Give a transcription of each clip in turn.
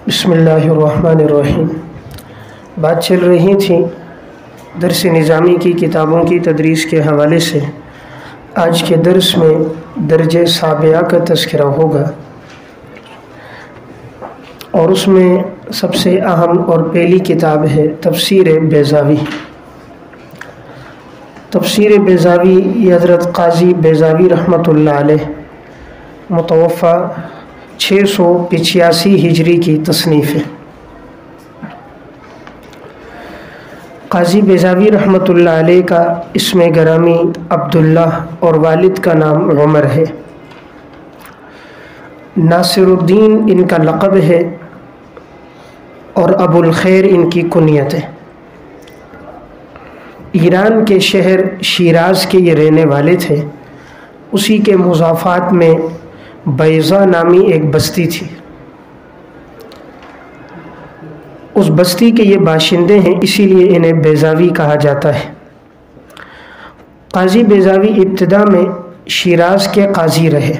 بسم اللہ الرحمن الرحیم۔ بات چل رہی تھی درس نظامی کی کتابوں کی تدریس کے حوالے سے۔ آج کے درس میں درجہ سابعہ کا تذکرہ ہوگا، اور اس میں سب سے اہم اور پہلی کتاب ہے تفسیر بیضاوی۔ تفسیر بیضاوی یہ حضرت قاضی بیضاوی رحمۃ اللہ علیہ متوفہ 685 ہجری کی تصنیف ہے۔ قاضی بیضاوی رحمۃ اللہ علیہ کا اسم گرامی عبداللہ اور والد کا نام عمر ہے۔ ناصر الدین ان کا لقب ہے اور ابو الخیر ان کی کنیت ہے۔ ایران کے شہر شیراز کے یہ رہنے والے تھے۔ اسی کے مضافات میں بیضا نامی ایک بستی تھی۔ اس بستی کے یہ باشندے ہیں، اسی لیے انہیں بیضاوی کہا جاتا ہے۔ قاضی بیضاوی ابتدا میں شیراز کے قاضی رہے،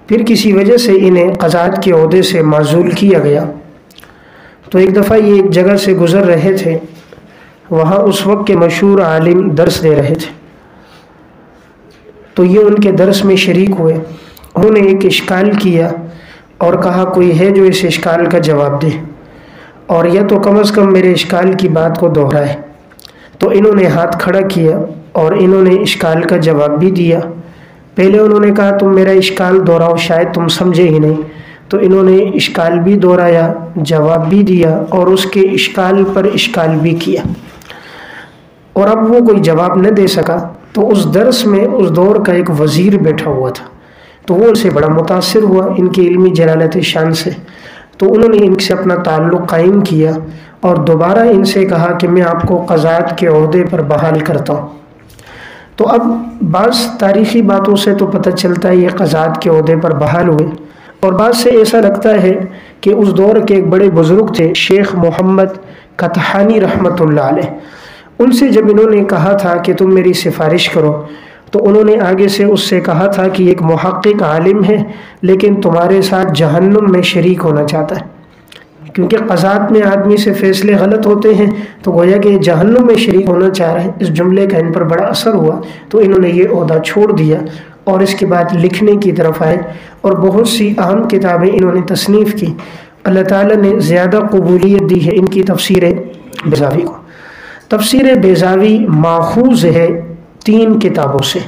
پھر کسی وجہ سے انہیں قضات کے عہدے سے معزول کیا گیا۔ تو ایک دفعہ یہ ایک جگہ سے گزر رہے تھے، وہاں اس وقت کے مشہور عالم درس دے رہے تھے، تو یہ ان کے درس میں شریک ہوئے۔ انہوں نے ایک اشکال کیا اور کہا کوئی ہے جو اس اشکال کا جواب دے، اور یا تو کم از کم میرے اشکال کی بات کو دہرائے۔ تو انہوں نے ہاتھ کھڑا کیا اور انہوں نے اشکال کا جواب بھی دیا۔ پہلے انہوں نے کہا تم میرا اشکال دہراؤ، شاید تم سمجھے ہی نہیں۔ تو انہوں نے اشکال بھی دہرایا، جواب بھی دیا، اور اس کے اشکال پر اشکال بھی کیا، اور اب وہ کوئی جواب نہ دے سکا۔ تو اس درس میں اس دور کا ایک وزیر بیٹھا ہوا تھا، تو وہ ان سے بڑا متاثر ہوا ان کی علمی جلالت شان سے۔ تو انہوں نے ان سے اپنا تعلق قائم کیا اور دوبارہ ان سے کہا کہ میں آپ کو قضات کے عہدے پر بحال کرتا ہوں۔ تو اب بعض تاریخی باتوں سے تو پتہ چلتا ہے یہ قضات کے عہدے پر بحال ہوئے، اور بعض سے ایسا لگتا ہے کہ اس دور کے ایک بڑے بزرگ تھے شیخ محمد کتحانی رحمۃ اللہ علیہ۔ ان سے جب انہوں نے کہا تھا کہ تم میری سفارش کرو، تو انہوں نے آگے سے اس سے کہا تھا کہ ایک محقق عالم ہے لیکن تمہارے ساتھ جہنم میں شریک ہونا چاہتا ہے، کیونکہ قضات میں آدمی سے فیصلے غلط ہوتے ہیں، تو گویا کہ یہ جہنم میں شریک ہونا چاہ رہے ہیں۔ اس جملے کا ان پر بڑا اثر ہوا، تو انہوں نے یہ عہدہ چھوڑ دیا اور اس کے بعد لکھنے کی طرف آئے، اور بہت سی اہم کتابیں انہوں نے تصنیف کی۔ اللہ تعالیٰ نے زیادہ قبولیت دی ہے ان کی تفسیر بیضاوی کو۔ تفسیر بیضاوی ماخوذ ہے 3 کتابوں سے۔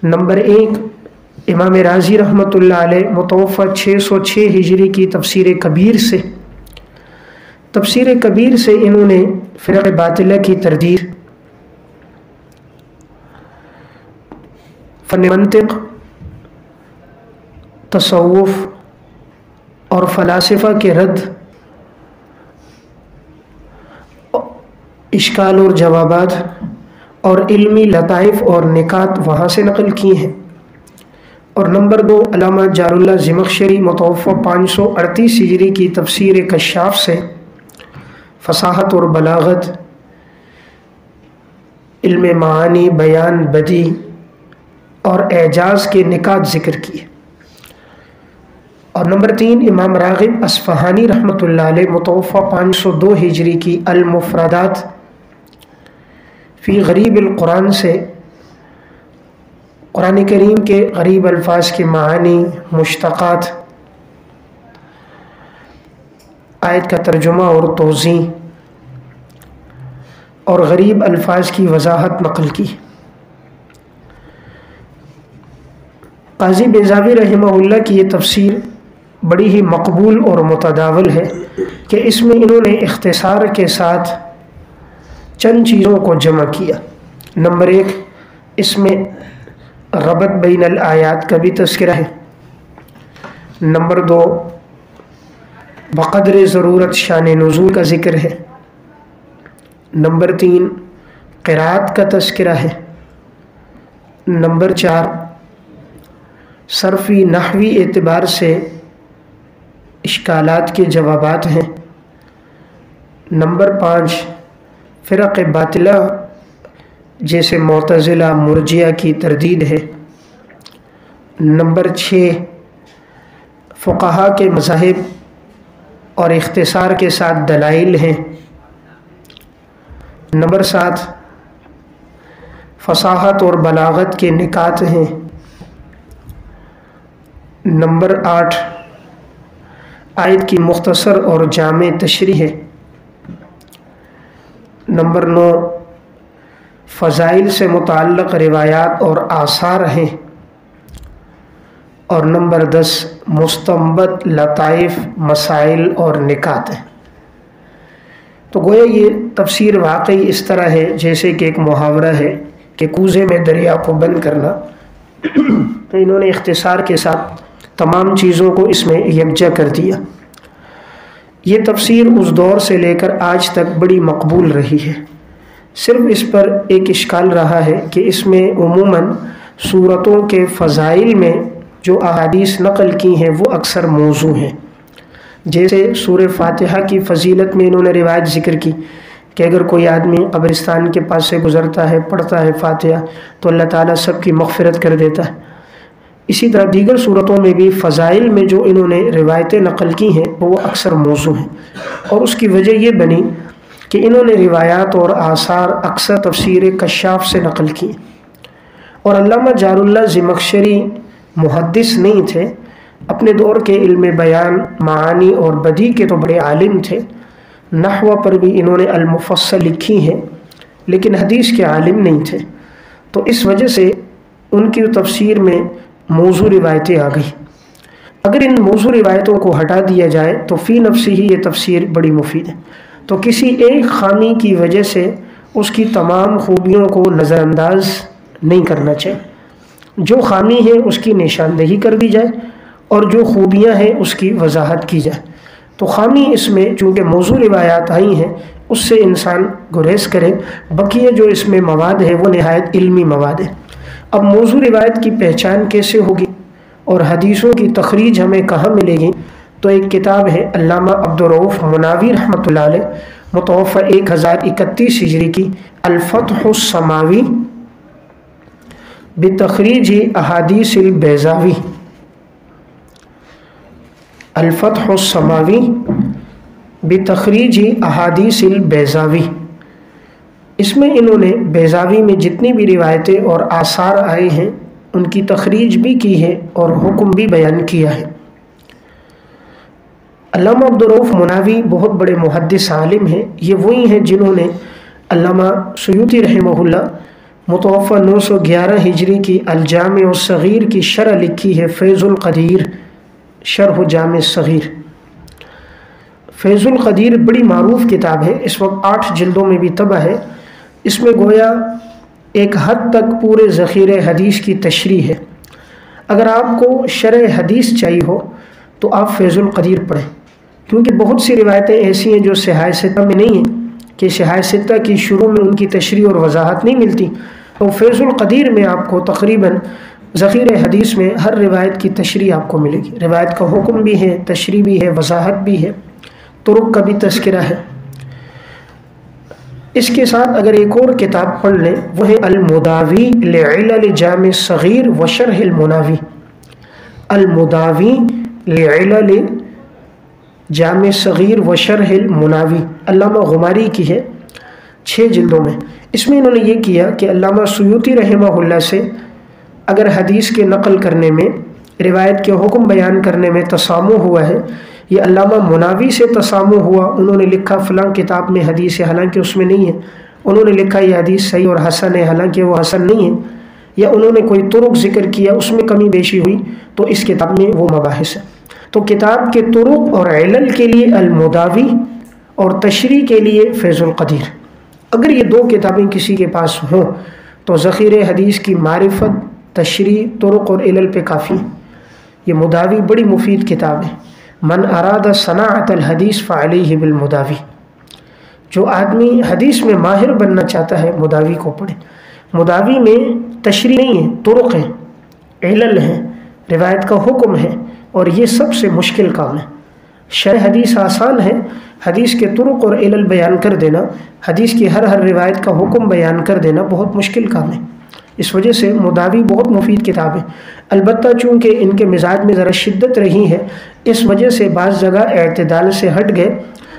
نمبر 1 امام رازی رحمۃ اللہ علیہ متوفہ 606 ہجری کی تفسیر کبیر سے۔ تفسیر کبیر سے انہوں نے فرق باطلہ کی تردید، فن منطق، تصوف اور فلاسفہ کے رد، اشکال اور جوابات اور علمی لطائف اور نکات وہاں سے نقل کی ہیں۔ اور نمبر 2 علامہ جار اللہ زمخشری متوفہ 538 ہجری کی تفسیر کشاف سے فصاحت اور بلاغت، علم معانی، بیان، بدیع اور اعجاز کے نکات ذکر کیے۔ اور نمبر 3 امام راغب اصفہانی رحمۃ اللہ علیہ متوفہ 502 ہجری کی المفردات فی غریب القرآن سے قرآن کریم کے غریب الفاظ کے معانی، مشتقات، آیت کا ترجمہ اور توضیح اور غریب الفاظ کی وضاحت نقل کی۔ قاضی بیضاوی رحمہ اللہ کی یہ تفسیر بڑی ہی مقبول اور متداول ہے کہ اس میں انہوں نے اختصار کے ساتھ چند چیزوں کو جمع کیا۔ نمبر 1 اس میں ربط بین الآیات کا بھی تذکرہ ہے۔ نمبر 2 بقدر ضرورت شان نزول کا ذکر ہے۔ نمبر 3 قرات کا تذکرہ ہے۔ نمبر 4 صرفی نحوی اعتبار سے اشکالات کے جوابات ہیں۔ نمبر 5 فرق باطلہ جیسے معتزلہ، مرجئہ کی تردید ہے۔ نمبر 6 فقہا کے مذاہب اور اختصار کے ساتھ دلائل ہیں۔ نمبر 7 فصاحت اور بلاغت کے نکات ہیں۔ نمبر 8 آیت کی مختصر اور جامع تشریح ہے۔ نمبر 9 فضائل سے متعلق روایات اور آثار ہیں۔ اور نمبر 10 مستنبط لطائف، مسائل اور نکات ہیں۔ تو گویا یہ تفسیر واقعی اس طرح ہے جیسے کہ ایک محاورہ ہے کہ کوزے میں دریا کو بند کرنا، تو انہوں نے اختصار کے ساتھ تمام چیزوں کو اس میں یکجا کر دیا۔ یہ تفسیر اس دور سے لے کر آج تک بڑی مقبول رہی ہے۔ صرف اس پر ایک اشکال رہا ہے کہ اس میں عموماً سورتوں کے فضائل میں جو احادیث نقل کی ہیں وہ اکثر موضوع ہیں۔ جیسے سورہ فاتحہ کی فضیلت میں انہوں نے روایت ذکر کی کہ اگر کوئی آدمی قبرستان کے پاس سے گزرتا ہے، پڑھتا ہے فاتحہ، تو اللہ تعالیٰ سب کی مغفرت کر دیتا ہے۔ اسی طرح دیگر صورتوں میں بھی فضائل میں جو انہوں نے روایتیں نقل کی ہیں وہ اکثر موضوع ہیں، اور اس کی وجہ یہ بنی کہ انہوں نے روایات اور آثار اکثر تفسیر کشاف سے نقل کی۔ اور علامہ جار اللہ زمخشری محدث نہیں تھے، اپنے دور کے علم بیان، معانی اور بدیع کے تو بڑے عالم تھے۔ نحو پر بھی انہوں نے المفصل لکھی ہے، لیکن حدیث کے عالم نہیں تھے، تو اس وجہ سے ان کی تفسیر میں موضوع روایتیں آ گئی۔ اگر ان موضوع روایتوں کو ہٹا دیا جائے تو فی نفسی ہی یہ تفسیر بڑی مفید ہے۔ تو کسی ایک خامی کی وجہ سے اس کی تمام خوبیوں کو نظر انداز نہیں کرنا چاہیے۔ جو خامی ہے اس کی نشاندہی کر دی جائے اور جو خوبیاں ہیں اس کی وضاحت کی جائے۔ تو خامی اس میں چونکہ موضوع روایات آئی ہیں اس سے انسان گریز کرے، بقیہ جو اس میں مواد ہے وہ نہایت علمی مواد ہے۔ اب موضوع روایت کی پہچان کیسے ہوگی اور حدیثوں کی تخریج ہمیں کہاں ملے گی؟ تو ایک کتاب ہے علامہ عبدالرؤف مناوی رحمۃ اللہ علیہ، متوفی 1031 ہجری کی، الفتح السماوی بتخریج احادیث البیضاوی۔ الفتح السماوی بتخریج احادیث البیضاوی، اس میں انہوں نے بیضاوی میں جتنی بھی روایتیں اور آثار آئے ہیں ان کی تخریج بھی کی ہے اور حکم بھی بیان کیا ہے۔ علامہ عبدالرؤف مناوی بہت بڑے محدث عالم ہیں۔ یہ وہی ہیں جنہوں نے علامہ سیوطی رحمہ اللہ متوفی 911 ہجری کی الجامع الصغیر کی شرح لکھی ہے، فیض القدیر، شرح جامع الصغیر۔ فیض القدیر بڑی معروف کتاب ہے، اس وقت 8 جلدوں میں بھی طبع ہے۔ اس میں گویا ایک حد تک پورے ذخیرہ حدیث کی تشریح ہے۔ اگر آپ کو شرح حدیث چاہیے ہو تو آپ فیض القدیر پڑھیں، کیونکہ بہت سی روایتیں ایسی ہیں جو صحاح ستہ میں نہیں ہیں، کہ صحاح ستہ کی شروع میں ان کی تشریح اور وضاحت نہیں ملتی، تو فیض القدیر میں آپ کو تقریباً ذخیرہ حدیث میں ہر روایت کی تشریح آپ کو ملے گی۔ روایت کا حکم بھی ہے، تشریح بھی ہے، وضاحت بھی ہے، طرق کا بھی تذکرہ ہے۔ اس کے ساتھ اگر ایک اور کتاب پڑھ لیں وہ ہے المداوی لعلل جامع الصغیر و شرح المناوی۔ المداوی لعلل جامع صغیر و شرح المناوی علامہ غماری کی ہے، 6 جلدوں میں۔ اس میں انہوں نے یہ کیا کہ علامہ سیوطی رحمہ اللہ سے اگر حدیث کے نقل کرنے میں، روایت کے حکم بیان کرنے میں تسامح ہوا ہے، یہ علامہ مناوی سے تسامح ہوا، انہوں نے لکھا فلاں کتاب میں حدیث ہے، حالانکہ اس میں نہیں ہے، انہوں نے لکھا یہ حدیث صحیح اور حسن ہے، حالانکہ وہ حسن نہیں ہے، یا انہوں نے کوئی طرق ذکر کیا اس میں کمی بیشی ہوئی، تو اس کتاب میں وہ مباحث ہے۔ تو کتاب کے طرق اور علل کے لیے المداوی اور تشریح کے لیے فیض القدیر۔ اگر یہ 2 کتابیں کسی کے پاس ہوں تو ذخیرہ حدیث کی معرفت، تشریح، طرق اور علل پہ کافی ہے۔ یہ مداوی بڑی مفید کتاب ہے۔ من اراد صناعت الحدیث فعلیہ بالمداوی، جو آدمی حدیث میں ماہر بننا چاہتا ہے مداوی کو پڑھے۔ مداوی میں تشریح نہیں ہے، طرق ہیں، علل ہیں، روایت کا حکم ہے، اور یہ سب سے مشکل کام ہے۔ شرح حدیث آسان ہے، حدیث کے طرق اور علل بیان کر دینا، حدیث کی ہر روایت کا حکم بیان کر دینا بہت مشکل کام ہے۔ اس وجہ سے مداوی بہت مفید کتاب ہے۔ البتہ چونکہ ان کے مزاج میں ذرا شدت رہی ہے، اس وجہ سے بعض جگہ اعتدال سے ہٹ گئے،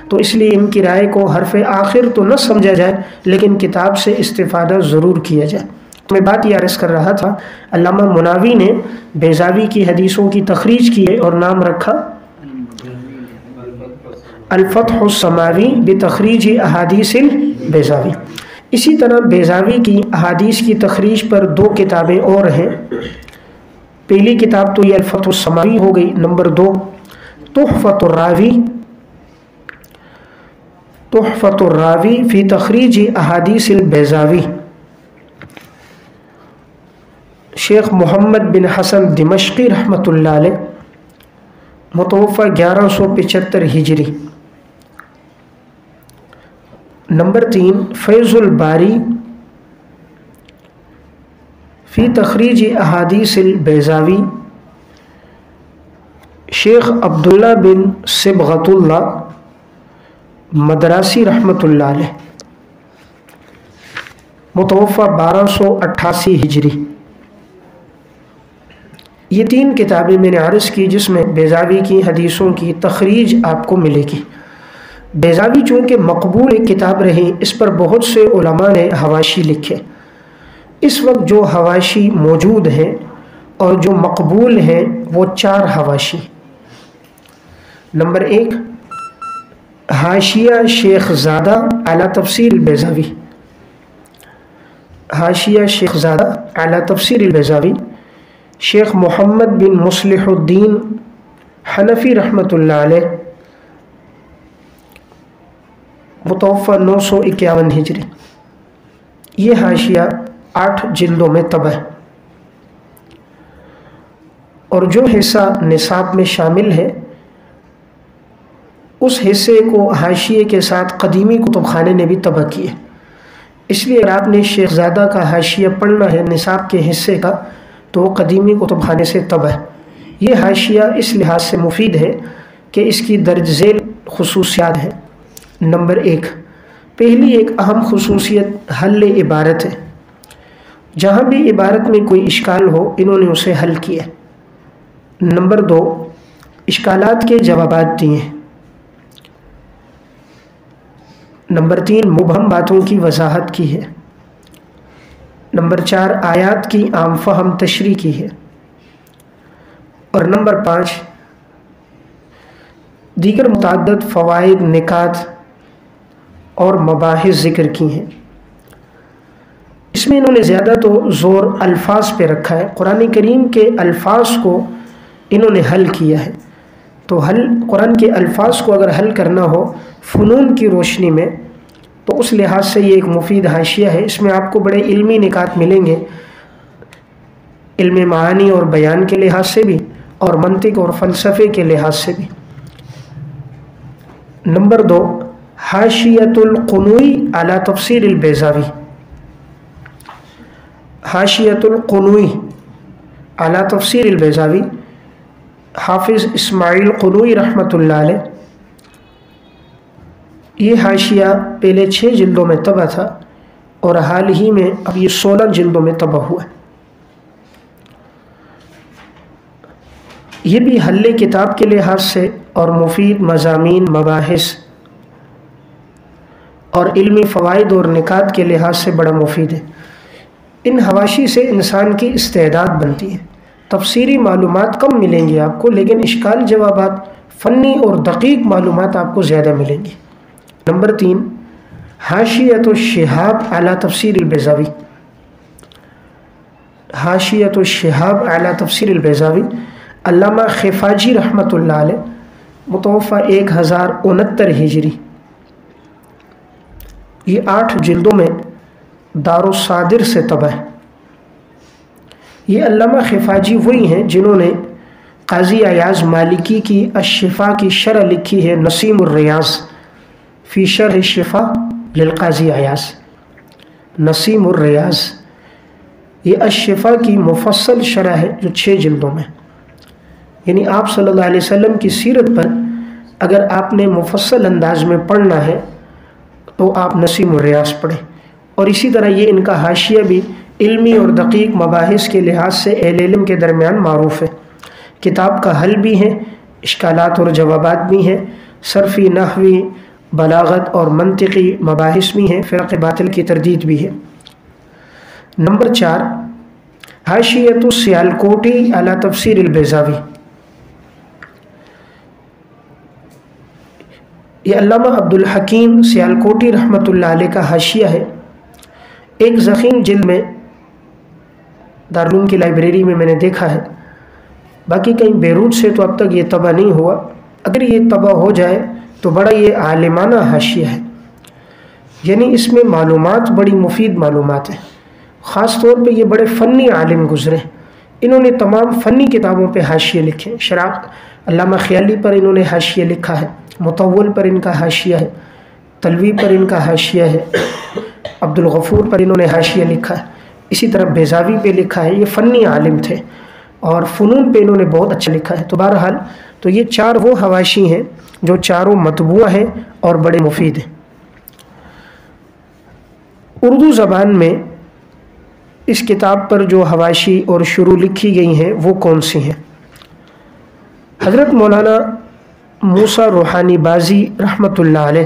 تو اس لیے ان کی رائے کو حرف آخر تو نہ سمجھا جائے لیکن کتاب سے استفادہ ضرور کیا جائے۔ میں بات یہ عرض کر رہا تھا، علامہ مناوی نے بیضاوی کی حدیثوں کی تخریج کی ہے اور نام رکھا الفتح السماوی بتخریج احادیث البیضاوی۔ اسی طرح بیضاوی کی احادیث کی تخریج پر 2 کتابیں اور ہیں۔ پہلی کتاب تو یہ الفتح السماوی ہو گئی، نمبر 2 تحفۃ الراوی فی تخریج احادیث البیضاوی، شیخ محمد بن حسن دمشقی رحمۃ اللہ علیہ، متوفہ 1175 ہجری۔ نمبر 3 فیض الباری فی تخریج احادیث البیضاوی، شیخ عبداللہ بن صبغۃ اللہ مدراسی رحمۃ اللہ علیہ، متوفہ 1288 ہجری۔ یہ 3 کتابیں میں نے عرض کی جس میں بیضاوی کی حدیثوں کی تخریج آپ کو ملے گی۔ بیضاوی چونکہ مقبول ایک کتاب رہی، اس پر بہت سے علماء نے حواشی لکھے۔ اس وقت جو حواشی موجود ہیں اور جو مقبول ہیں وہ 4 حواشی۔ نمبر 1 حاشیہ شیخ زادہ علی تفسیر البیضاوی، حاشیہ شیخ زادہ علی تفسیر البیضاوی، شیخ محمد بن مصلح الدین حنفی رحمۃ اللہ علیہ، متوفہ 951 ہجری۔ یہ حاشیہ 8 جلدوں میں طبع ہے، اور جو حصہ نصاب میں شامل ہے اس حصے کو حاشیے کے ساتھ قدیمی کتب خانے نے بھی طبع کیے۔ اس لیے اگر آپ نے شیخ زادہ کا حاشیہ پڑھنا ہے نصاب کے حصے کا تو وہ قدیمی کتب خانے سے طبع ہے۔ یہ حاشیہ اس لحاظ سے مفید ہے کہ اس کی درج ذیل خصوصیات ہیں۔ نمبر 1 پہلی ایک اہم خصوصیت حل عبارت ہے، جہاں بھی عبارت میں کوئی اشکال ہو انہوں نے اسے حل کیا۔ نمبر 2 اشکالات کے جوابات دیے ہیں۔ نمبر 3 مبہم باتوں کی وضاحت کی ہے۔ نمبر 4 آیات کی عام فہم تشریح کی ہے، اور نمبر 5 دیگر متعدد فوائد، نکات اور مباحث ذکر کی ہیں۔ اس میں انہوں نے زیادہ تو زور الفاظ پہ رکھا ہے، قرآن کریم کے الفاظ کو انہوں نے حل کیا ہے۔ تو قرآن کے الفاظ کو اگر حل کرنا ہو فنون کی روشنی میں تو اس لحاظ سے یہ ایک مفید حاشیہ ہے۔ اس میں آپ کو بڑے علمی نکات ملیں گے، علم معانی اور بیان کے لحاظ سے بھی اور منطق اور فلسفے کے لحاظ سے بھی۔ نمبر 2 حاشیۃ القنوی علی تفسیر البیضاوی، حاشیۃ القنوی علی تفسیر البیضاوی، حافظ اسماعیل قنوی رحمۃ اللہ علیہ۔ یہ حاشیہ پہلے 6 جلدوں میں طبع تھا اور حال ہی میں اب یہ 16 جلدوں میں طبع ہوا ہے۔ یہ بھی حل کتاب کے لحاظ سے اور مفید مضامین، مباحث اور علمی فوائد اور نکات کے لحاظ سے بڑا مفید ہے۔ ان حواشی سے انسان کی استعداد بنتی ہے۔ تفسیری معلومات کم ملیں گی آپ کو، لیکن اشکال جوابات، فنی اور دقیق معلومات آپ کو زیادہ ملیں گی۔ نمبر 3 حاشیۃ الشہاب علی تفسیر البیضاوی، حاشیۃ الشہاب علی تفسیر البیضاوی، علامہ خفاجی رحمۃ اللہ علیہ، متوفہ 1069 ہجری۔ یہ 8 جلدوں میں دارالصادر سے طبع ہے۔ یہ علامہ خفاجی وہی ہیں جنہوں نے قاضی ایاز مالکی کی الشفا کی شرح لکھی ہے، نسیم الریاض فی شرح الشفا للقاضی ایاز، نسیم الریاض۔ یہ الشفا کی مفصل شرح ہے جو 6 جلدوں میں، یعنی آپ صلی اللہ علیہ وسلم کی سیرت پر اگر آپ نے مفصل انداز میں پڑھنا ہے تو آپ نسیم الریاض پڑھیں۔ اور اسی طرح یہ ان کا حاشیہ بھی علمی اور دقیق مباحث کے لحاظ سے اہل علم کے درمیان معروف ہے۔ کتاب کا حل بھی ہے، اشکالات اور جوابات بھی ہیں، صرفی، نحوی، بلاغت اور منطقی مباحث بھی ہیں، فرق باطل کی تردید بھی ہے۔ نمبر 4، حاشیۃ السیالکوٹی علی تفسیر البیضاوی۔ یہ علامہ عبدالحکیم سیالکوٹی رحمۃ اللہ علیہ کا حاشیہ ہے، ایک ضخیم جلد میں، دارالعلوم کی لائبریری میں نے دیکھا ہے، باقی کہیں بیروت سے تو اب تک یہ طبع نہیں ہوا، اگر یہ طبع ہو جائے تو بڑا یہ عالمانہ حاشیہ ہے، یعنی اس میں معلومات، بڑی مفید معلومات ہیں، خاص طور پہ یہ بڑے فنی عالم گزرے، انہوں نے تمام فنی کتابوں پہ حاشیے لکھے، شرح علامہ خیالی پر انہوں نے حاشیہ لکھا ہے، مطول پر ان کا حاشیہ ہے، تلوی پر ان کا حاشیہ ہے، عبدالغفور پر انہوں نے حاشیہ لکھا ہے، اسی طرح بیضاوی پہ لکھا ہے۔ یہ فنی عالم تھے اور فنون پہ انہوں نے بہت اچھا لکھا ہے۔ تو بہرحال تو یہ 4 وہ حواشی ہیں جو چاروں مطبوع ہیں اور بڑے مفید ہیں۔ اردو زبان میں اس کتاب پر جو حواشی اور شروع لکھی گئی ہیں وہ کون سی ہیں؟ حضرت مولانا موسیٰ روحانی بازی رحمۃ اللہ علیہ،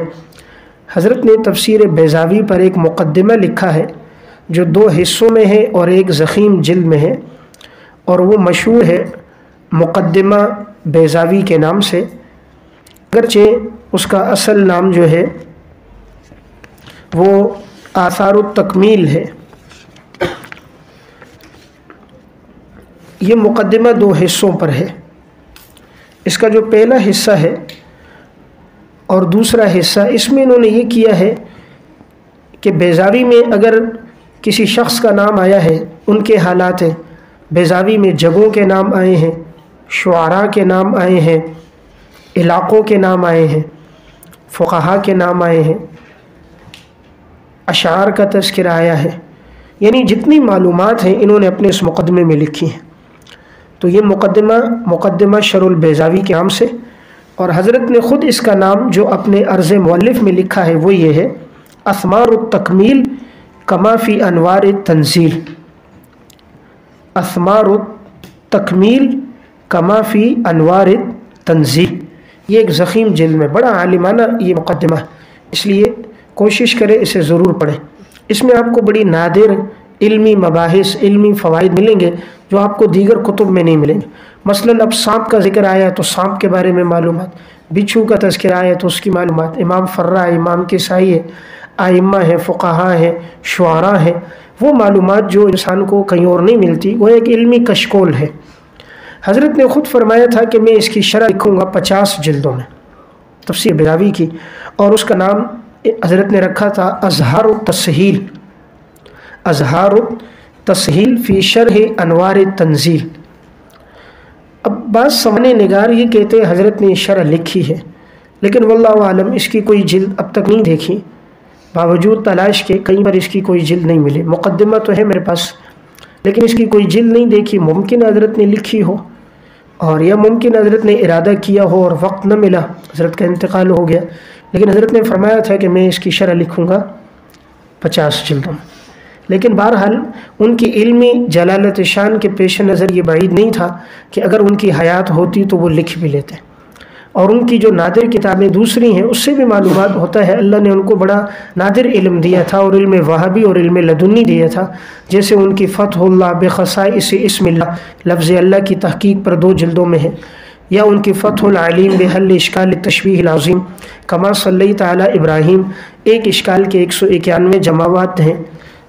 حضرت نے تفسیر بیضاوی پر ایک مقدمہ لکھا ہے جو 2 حصوں میں ہے اور ایک ضخیم جلد میں ہے، اور وہ مشہور ہے مقدمہ بیضاوی کے نام سے، اگرچہ اس کا اصل نام جو ہے وہ آثار التکمیل ہے۔ یہ مقدمہ 2 حصوں پر ہے، اس کا جو پہلا حصہ ہے اور دوسرا حصہ، اس میں انہوں نے یہ کیا ہے کہ بیضاوی میں اگر کسی شخص کا نام آیا ہے، ان کے حالات ہیں، بیضاوی میں جگہوں کے نام آئے ہیں، شعراء کے نام آئے ہیں، علاقوں کے نام آئے ہیں، فقہا کے نام آئے ہیں، اشعار کا تذکرہ آیا ہے، یعنی جتنی معلومات ہیں انہوں نے اپنے اس مقدمے میں لکھی ہیں۔ تو یہ مقدمہ شرح البیضاوی کے نام سے، اور حضرت نے خود اس کا نام جو اپنے عرض مؤلف میں لکھا ہے وہ یہ ہے، اثمار التکمیل کما فی انوار التنزیل۔ اثمار التکمیل کما فی انوار التنزیل، یہ ایک ضخیم جلد میں بڑا عالمانہ یہ مقدمہ ہے، اس لیے کوشش کریں اسے ضرور پڑھیں۔ اس میں آپ کو بڑی نادر علمی مباحث، علمی فوائد ملیں گے جو آپ کو دیگر کتب میں نہیں ملیں گے۔ مثلاً اب سانپ کا ذکر آیا تو سانپ کے بارے میں معلومات، بچھو کا تذکرہ آیا تو اس کی معلومات، امام فرہ، امام کسائی ہے، ائمہ ہیں، فقہا ہیں، شعراء ہیں، وہ معلومات جو انسان کو کہیں اور نہیں ملتی، وہ ایک علمی کشکول ہے۔ حضرت نے خود فرمایا تھا کہ میں اس کی شرح لکھوں گا 50 جلدوں میں، تفسیر بیضاوی کی، اور اس کا نام حضرت نے رکھا تھا اظہار التسہیل، اظہار التسہیل فی شرح انوار التنزیل۔ اب بعض سوانح نگار یہ کہتے ہیں حضرت نے شرح لکھی ہے، لیکن واللہ عالم اس کی کوئی جلد اب تک نہیں دیکھی، باوجود تلاش کے کہیں پر اس کی کوئی جلد نہیں ملی۔ مقدمہ تو ہے میرے پاس لیکن اس کی کوئی جلد نہیں دیکھی، ممکن حضرت نے لکھی ہو، اور یا ممکن حضرت نے ارادہ کیا ہو اور وقت نہ ملا، حضرت کا انتقال ہو گیا، لیکن حضرت نے فرمایا تھا کہ میں اس کی شرح لکھوں گا 50 جلدوں میں۔ لیکن بہرحال ان کی علمی جلالت شان کے پیش نظر یہ بعید نہیں تھا کہ اگر ان کی حیات ہوتی تو وہ لکھ بھی لیتے، اور ان کی جو نادر کتابیں دوسری ہیں اس سے بھی معلومات ہوتا ہے اللہ نے ان کو بڑا نادر علم دیا تھا، اور علم وہابی اور علم لدنی دیا تھا، جیسے ان کی فتح اللہ بخصائص اسم اللہ، لفظ اللہ کی تحقیق پر 2 جلدوں میں ہے، یا ان کی فتح العلیم بحل اشکال التشبیہ العظیم کما صلیت علی ابراہیم، ایک اشکال کے 191 جماعات ہیں،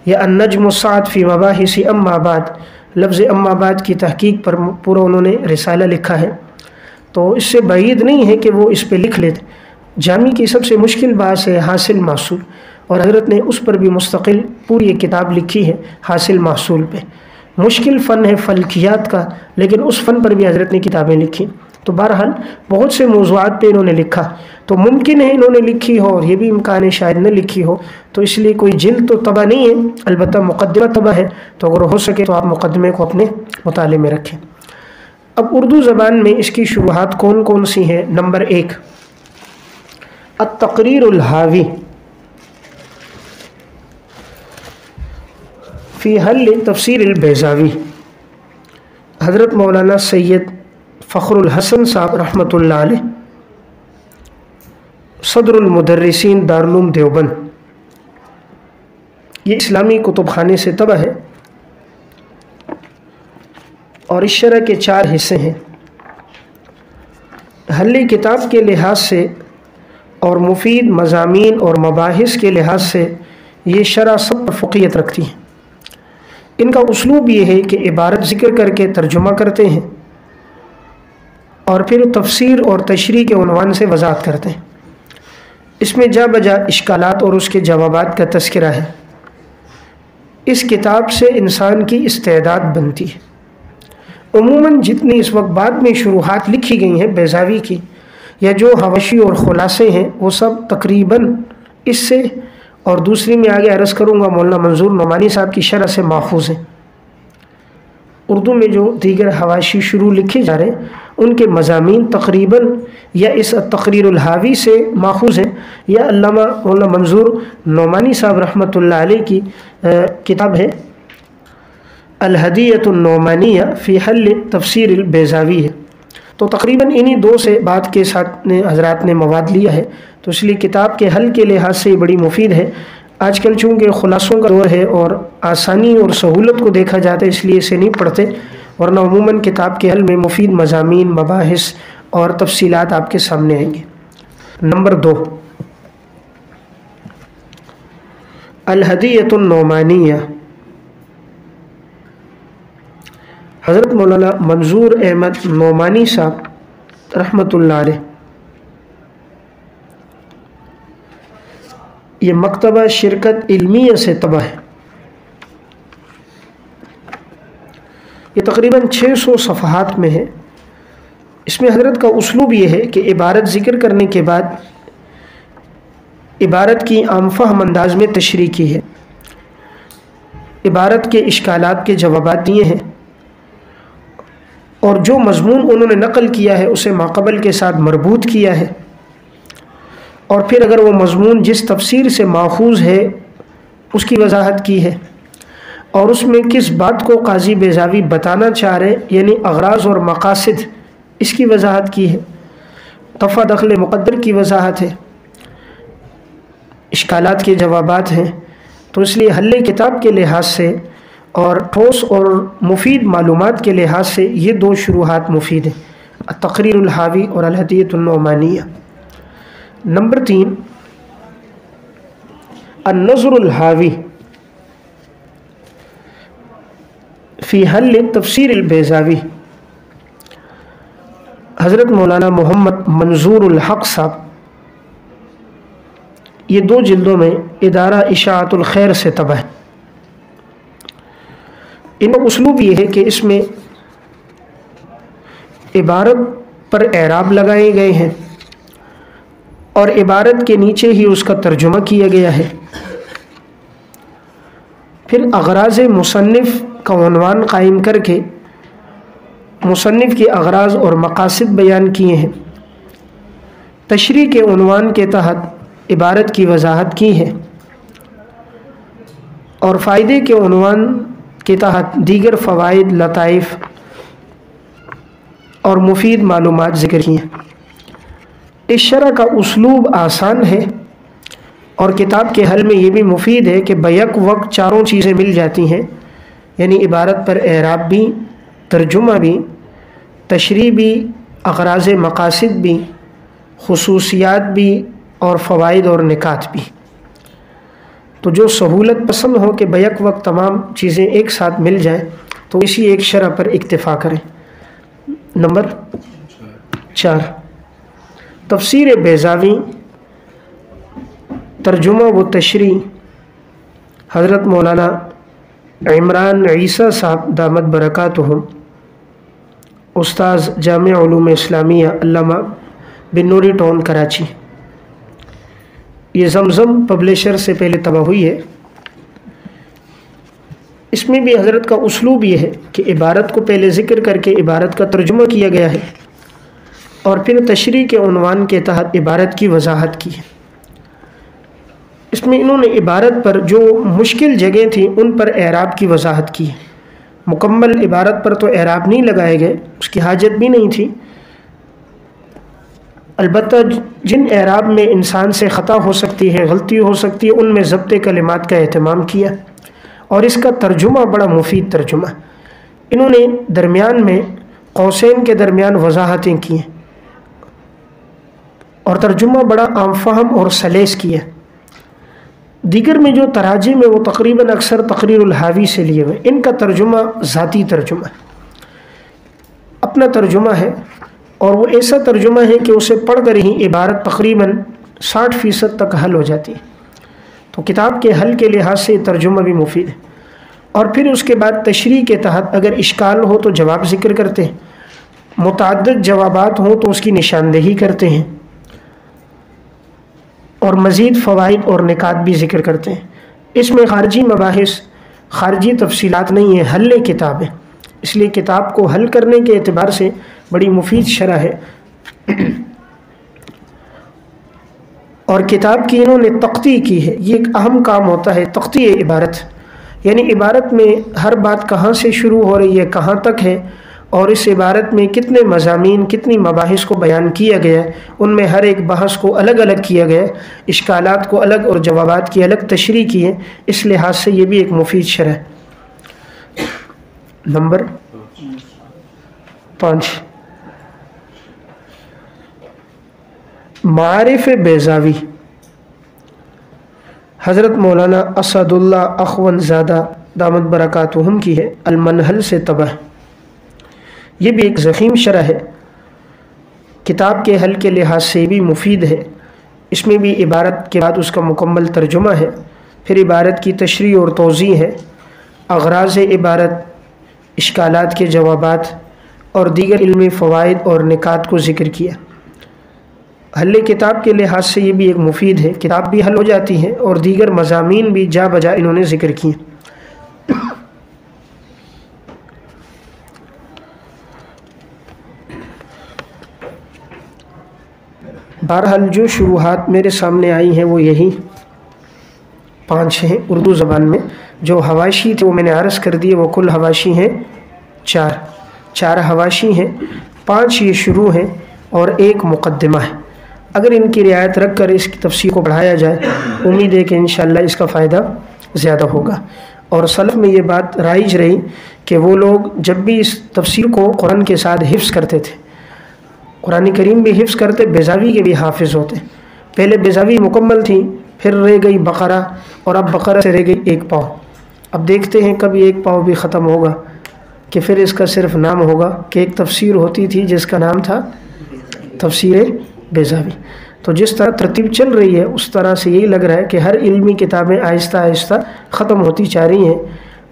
یا النجم السعد فی مباحث اما بعد، لفظ اما بعد کی تحقیق پر پورا انہوں نے رسالہ لکھا ہے۔ تو اس سے بعید نہیں ہے کہ وہ اس پہ لکھ لیتے۔ جامع کی سب سے مشکل بات ہے حاصل محصول، اور حضرت نے اس پر بھی مستقل پوری ایک کتاب لکھی ہے حاصل محصول پہ۔ مشکل فن ہے فلکیات کا، لیکن اس فن پر بھی حضرت نے کتابیں لکھی۔ تو بہرحال بہت سے موضوعات پہ انہوں نے لکھا، تو ممکن ہے انہوں نے لکھی ہو، اور یہ بھی امکان ہے شاید نہ لکھی ہو، تو اس لیے کوئی جلد تو طبع نہیں ہے، البتہ مقدمہ طبع ہے، تو اگر ہو سکے تو آپ مقدمے کو اپنے مطالعے میں رکھیں۔ اب اردو زبان میں اس کی شروحات کون کون سی ہیں؟ نمبر 1، التقریر الحاوی فی حل تفسیر البیضاوی، حضرت مولانا سید فخر الحسن صاحب رحمۃ اللہ علیہ، صدر المدرسین دارالعلوم دیوبند، یہ اسلامی کتب خانے سے طبع ہے اور اس شرح کے 4 حصے ہیں۔ حل کتاب کے لحاظ سے اور مفید مضامین اور مباحث کے لحاظ سے یہ شرح سب پر فوقیت رکھتی ہے۔ ان کا اسلوب یہ ہے کہ عبارت ذکر کر کے ترجمہ کرتے ہیں اور پھر تفسیر اور تشریح کے عنوان سے وضاحت کرتے ہیں۔ اس میں جا بجا اشکالات اور اس کے جوابات کا تذکرہ ہے۔ اس کتاب سے انسان کی استعداد بنتی ہے۔ عموماً جتنی اس وقت بعد میں شروحات لکھی گئی ہیں بیضاوی کی یا جو حواشی اور خلاصے ہیں وہ سب تقریباً اس سے اور دوسری میں آگے عرض کروں گا مولانا منظور نعمانی صاحب کی شرح سے ماخوذ ہیں۔ اردو میں جو دیگر حواشی شروع لکھے جا رہے ہیں ان کے مضامین تقریباً یا اس تقریر الحاوی سے ماخوذ ہیں یا علامہ مولانا منظور نعمانی صاحب رحمۃ اللہ علیہ کی کتاب ہے الہدیۃ النعمانیہ فی حل تفسیر البیضاوی ہے۔ تو تقریباً انہی 2 سے بعد کے ساتھ حضرات نے مواد لیا ہے، تو اس لیے کتاب کے حل کے لحاظ سے بڑی مفید ہے۔ آج کل چونکہ خلاصوں کا دور ہے اور آسانی اور سہولت کو دیکھا جاتا ہے اس لیے اسے نہیں پڑھتے، ورنہ عموماً کتاب کے حل میں مفید مضامین، مباحث اور تفصیلات آپ کے سامنے آئیں گے۔ نمبر 2، الہدیۃ النعمانیہ، حضرت مولانا منظور احمد نعمانی صاحب رحمۃ اللہ علیہ، یہ مکتبہ شرکت علمیہ سے طبع ہے۔ یہ تقریباً 600 صفحات میں ہے۔ اس میں حضرت کا اسلوب یہ ہے کہ عبارت ذکر کرنے کے بعد عبارت کی عام فہم انداز میں تشریح کی ہے، عبارت کے اشکالات کے جوابات دیے ہیں اور جو مضمون انہوں نے نقل کیا ہے اسے ماقبل کے ساتھ مربوط کیا ہے، اور پھر اگر وہ مضمون جس تفسیر سے ماخوذ ہے اس کی وضاحت کی ہے اور اس میں کس بات کو قاضی بیضاوی بتانا چاہ رہے یعنی اغراض اور مقاصد، اس کی وضاحت کی ہے، دفع دخل مقدر کی وضاحت ہے، اشکالات کے جوابات ہیں۔ تو اس لیے حل کتاب کے لحاظ سے اور ٹھوس اور مفید معلومات کے لحاظ سے یہ 2 شروحات مفید ہیں، التقریر الحاوی اور الہدیۃ النعمانیہ۔ نمبر 3، النظر الحاوی فی حل تفسیر البیضاوی، حضرت مولانا محمد منظور الحق صاحب، یہ 2 جلدوں میں ادارہ اشاعت الخیر سے طبع ہے۔ ان کا اسلوب یہ ہے کہ اس میں عبارت پر اعراب لگائے گئے ہیں اور عبارت کے نیچے ہی اس کا ترجمہ کیا گیا ہے، پھر اغراض مصنف کا عنوان قائم کر کے مصنف کے اغراض اور مقاصد بیان کیے ہیں، تشریح کے عنوان کے تحت عبارت کی وضاحت کی ہے اور فائدے کے عنوان کے تحت دیگر فوائد، لطائف اور مفید معلومات ذکر کی ہیں۔ اس شرح کا اسلوب آسان ہے اور کتاب کے حل میں یہ بھی مفید ہے کہ بیک وقت 4 چیزیں مل جاتی ہیں، یعنی عبارت پر اعراب بھی، ترجمہ بھی، تشریح بھی، اغراض مقاصد بھی، خصوصیات بھی اور فوائد اور نکات بھی۔ تو جو سہولت پسند ہو کہ بیک وقت تمام چیزیں ایک ساتھ مل جائیں تو اسی ایک شرح پر اکتفا کریں۔ نمبر 4، تفسیر بیضاوی، ترجمہ و تشریح، حضرت مولانا عمران عیسیٰ صاحب دامت برکاتہم، استاذ جامع علوم اسلامیہ علامہ بن نوری ٹاؤن کراچی۔ یہ زمزم پبلیشر سے پہلے طبع ہوئی ہے۔ اس میں بھی حضرت کا اسلوب یہ ہے کہ عبارت کو پہلے ذکر کر کے عبارت کا ترجمہ کیا گیا ہے اور پھر تشریح کے عنوان کے تحت عبارت کی وضاحت کی ہے۔ اس اس میں انہوں نے عبارت پر جو مشکل جگہیں تھیں ان پر اعراب کی وضاحت کی. مکمل عبارت پر تو اعراب نہیں لگائے گئے، اس کی حاجت بھی نہیں تھی، البتہ جن اعراب میں انسان سے خطا ہو سکتی ہے، غلطی ہو سکتی ہے، ان میں ضبط کلمات کا اہتمام کیا. اور اس کا ترجمہ بڑا مفید ترجمہ، انہوں نے درمیان میں قوسین کے درمیان وضاحتیں کی ہیں اور ترجمہ بڑا عام فہم اور سلیس کیا. دیگر میں جو تراجم ہے وہ تقریباً اکثر تقریر الحاوی سے لیے ہوئے، ان کا ترجمہ ذاتی ترجمہ ہے، اپنا ترجمہ ہے، اور وہ ایسا ترجمہ ہے کہ اسے پڑھ کر ہی عبارت تقریباً 60% تک حل ہو جاتی ہے. تو کتاب کے حل کے لحاظ سے ترجمہ بھی مفید ہے. اور پھر اس کے بعد تشریح کے تحت اگر اشکال ہو تو جواب ذکر کرتے ہیں، متعدد جوابات ہوں تو اس کی نشاندہی کرتے ہیں، اور مزید فوائد اور نکات بھی ذکر کرتے ہیں. اس میں خارجی مباحث، خارجی تفصیلات نہیں ہیں، حل کتاب ہے، اس لیے کتاب کو حل کرنے کے اعتبار سے بڑی مفید شرح ہے. اور کتاب کی انہوں نے تختی کی ہے، یہ ایک اہم کام ہوتا ہے، تختی عبارت، یعنی عبارت میں ہر بات کہاں سے شروع ہو رہی ہے، کہاں تک ہے، اور اس عبارت میں کتنے مضامین، کتنی مباحث کو بیان کیا گیا ہے، ان میں ہر ایک بحث کو الگ الگ کیا گیا ہے، اشکالات کو الگ اور جوابات کی الگ تشریح کی ہے. اس لحاظ سے یہ بھی ایک مفید شرح ہے. نمبر 5، معارف بیضاوی، حضرت مولانا اسد اللہ اخون زادہ دامت برکاتہم کی ہے، المنہل سے طبع. یہ بھی ایک ضخیم شرح ہے، کتاب کے حل کے لحاظ سے بھی مفید ہے. اس میں بھی عبارت کے بعد اس کا مکمل ترجمہ ہے، پھر عبارت کی تشریح اور توضیح ہے، اغراض عبارت، اشکالات کے جوابات اور دیگر علمی فوائد اور نکات کو ذکر کیا. حل کتاب کے لحاظ سے یہ بھی ایک مفید ہے، کتاب بھی حل ہو جاتی ہے اور دیگر مضامین بھی جا بجا انہوں نے ذکر کیے. بہرحال جو شروحات میرے سامنے آئی ہیں وہ یہی 5 ہیں اردو زبان میں. جو حواشی تھے وہ میں نے عرض کر دیے، وہ کل حواشی ہیں 4 حواشی ہیں، 5 یہ شروع ہیں اور 1 مقدمہ ہے. اگر ان کی رعایت رکھ کر اس کی تفسیر کو بڑھایا جائے، امید ہے کہ انشاءاللہ اس کا فائدہ زیادہ ہوگا. اور سلف میں یہ بات رائج رہی کہ وہ لوگ جب بھی اس تفسیر کو قرآن کے ساتھ حفظ کرتے تھے، قرآن کریم بھی حفظ کرتے، بیضاوی کے بھی حافظ ہوتے. پہلے بیضاوی مکمل تھی، پھر رہ گئی بقرہ، اور اب بقرہ سے رہ گئی 1 پاؤ. اب دیکھتے ہیں کبھی 1 پاؤ بھی ختم ہوگا کہ پھر اس کا صرف نام ہوگا کہ ایک تفسیر ہوتی تھی جس کا نام تھا تفسیر بیضاوی. تو جس طرح ترتیب چل رہی ہے اس طرح سے یہی لگ رہا ہے کہ ہر علمی کتابیں آہستہ آہستہ ختم ہوتی جا رہی ہیں،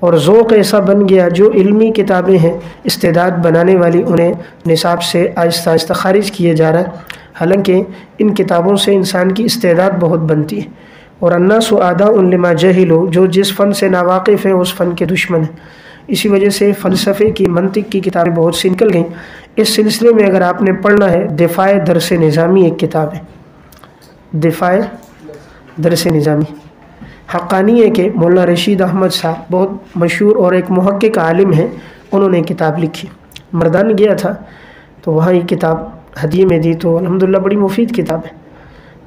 اور ذوق ایسا بن گیا جو علمی کتابیں ہیں استعداد بنانے والی، انہیں نصاب سے آہستہ آہستہ خارج کیے جا رہا ہے. حالانکہ ان کتابوں سے انسان کی استعداد بہت بنتی ہے. اور الناس اعداء لما جہلوا، جو جس فن سے ناواقف ہیں اس فن کے دشمن ہیں. اسی وجہ سے فلسفے کی، منطق کی کتابیں بہت سی نکل گئیں. اس سلسلے میں اگر آپ نے پڑھنا ہے، دفاع درس نظامی ایک کتاب ہے، دفاع درس نظامی. حقانی ہے کہ مولانا رشید احمد صاحب بہت مشہور اور ایک محقق عالم ہیں، انہوں نے کتاب لکھی. مردان گیا تھا تو وہاں یہ کتاب ہدیے میں دی، تو الحمدللہ بڑی مفید کتاب ہے.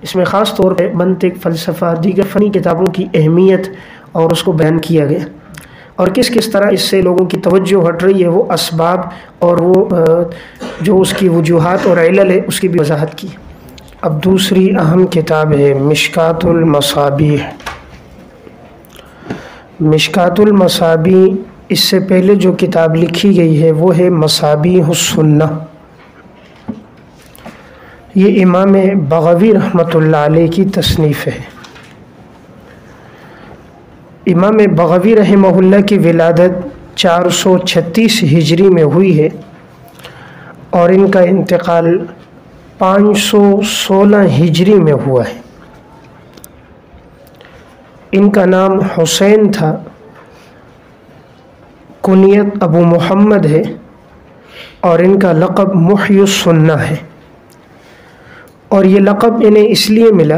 اس میں خاص طور پہ منطق، فلسفہ، دیگر فنی کتابوں کی اہمیت اور اس کو بیان کیا گیا، اور کس طرح اس سے لوگوں کی توجہ ہٹ رہی ہے، وہ اسباب اور وہ جو اس کی وجوہات اور علل ہے اس کی بھی وضاحت کی. اب دوسری اہم کتاب ہے مشکات المصابیح. مشکات المصابیح، اس سے پہلے جو کتاب لکھی گئی ہے وہ ہے مصابیح السنہ. یہ امام بغوی رحمۃ اللہ علیہ کی تصنیف ہے. امام بغوی رحمہ اللہ کی ولادت 436 ہجری میں ہوئی ہے، اور ان کا انتقال 516 ہجری میں ہوا ہے. ان کا نام حسین تھا، کنیت ابو محمد ہے، اور ان کا لقب محی السنہ ہے. اور یہ لقب انہیں اس لیے ملا،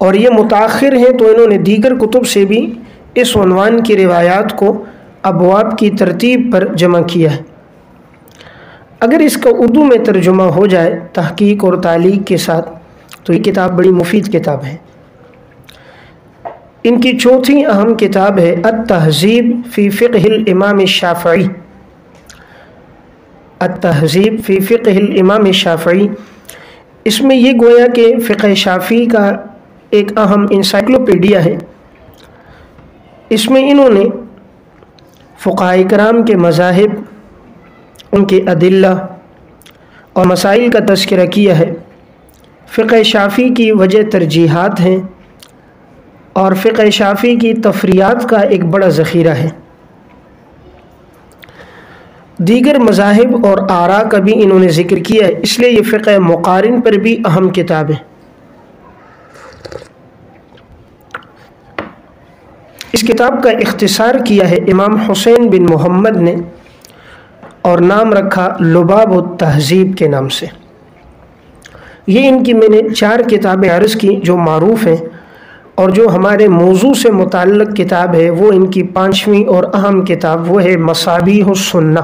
اور یہ متاخر ہیں تو انہوں نے دیگر کتب سے بھی اس عنوان کی روایات کو ابواب کی ترتیب پر جمع کیا ہے۔ اگر اس کا اردو میں ترجمہ ہو جائے تحقیق اور تعلیق کے ساتھ تو یہ کتاب بڑی مفید کتاب ہے۔ ان کی چوتھی اہم کتاب ہے التہذیب فی فقہ الامام الشافعی۔ التہذیب فی فقہ الامام الشافعی، اس میں یہ گویا کہ فقہ شافعی کا ایک اہم انسائکلوپیڈیا ہے۔ اس میں انہوں نے فقہاء کرام کے مذاہب، ان کے ادلہ اور مسائل کا تذکرہ کیا ہے۔ فقہ شافعی کی وجہ ترجیحات ہیں اور فقہ شافعی کی تفریعات کا ایک بڑا ذخیرہ ہے۔ دیگر مذاہب اور آراء کا بھی انہوں نے ذکر کیا ہے، اس لیے یہ فقہ مقارن پر بھی اہم کتاب ہے۔ اس کتاب کا اختصار کیا ہے امام حسین بن محمد نے اور نام رکھا لباب التہذیب کے نام سے۔ یہ ان کی میں نے 4 کتابیں عرض کی جو معروف ہیں، اور جو ہمارے موضوع سے متعلق کتاب ہے وہ ان کی 5ویں اور اہم کتاب وہ ہے مصابیح السنہ،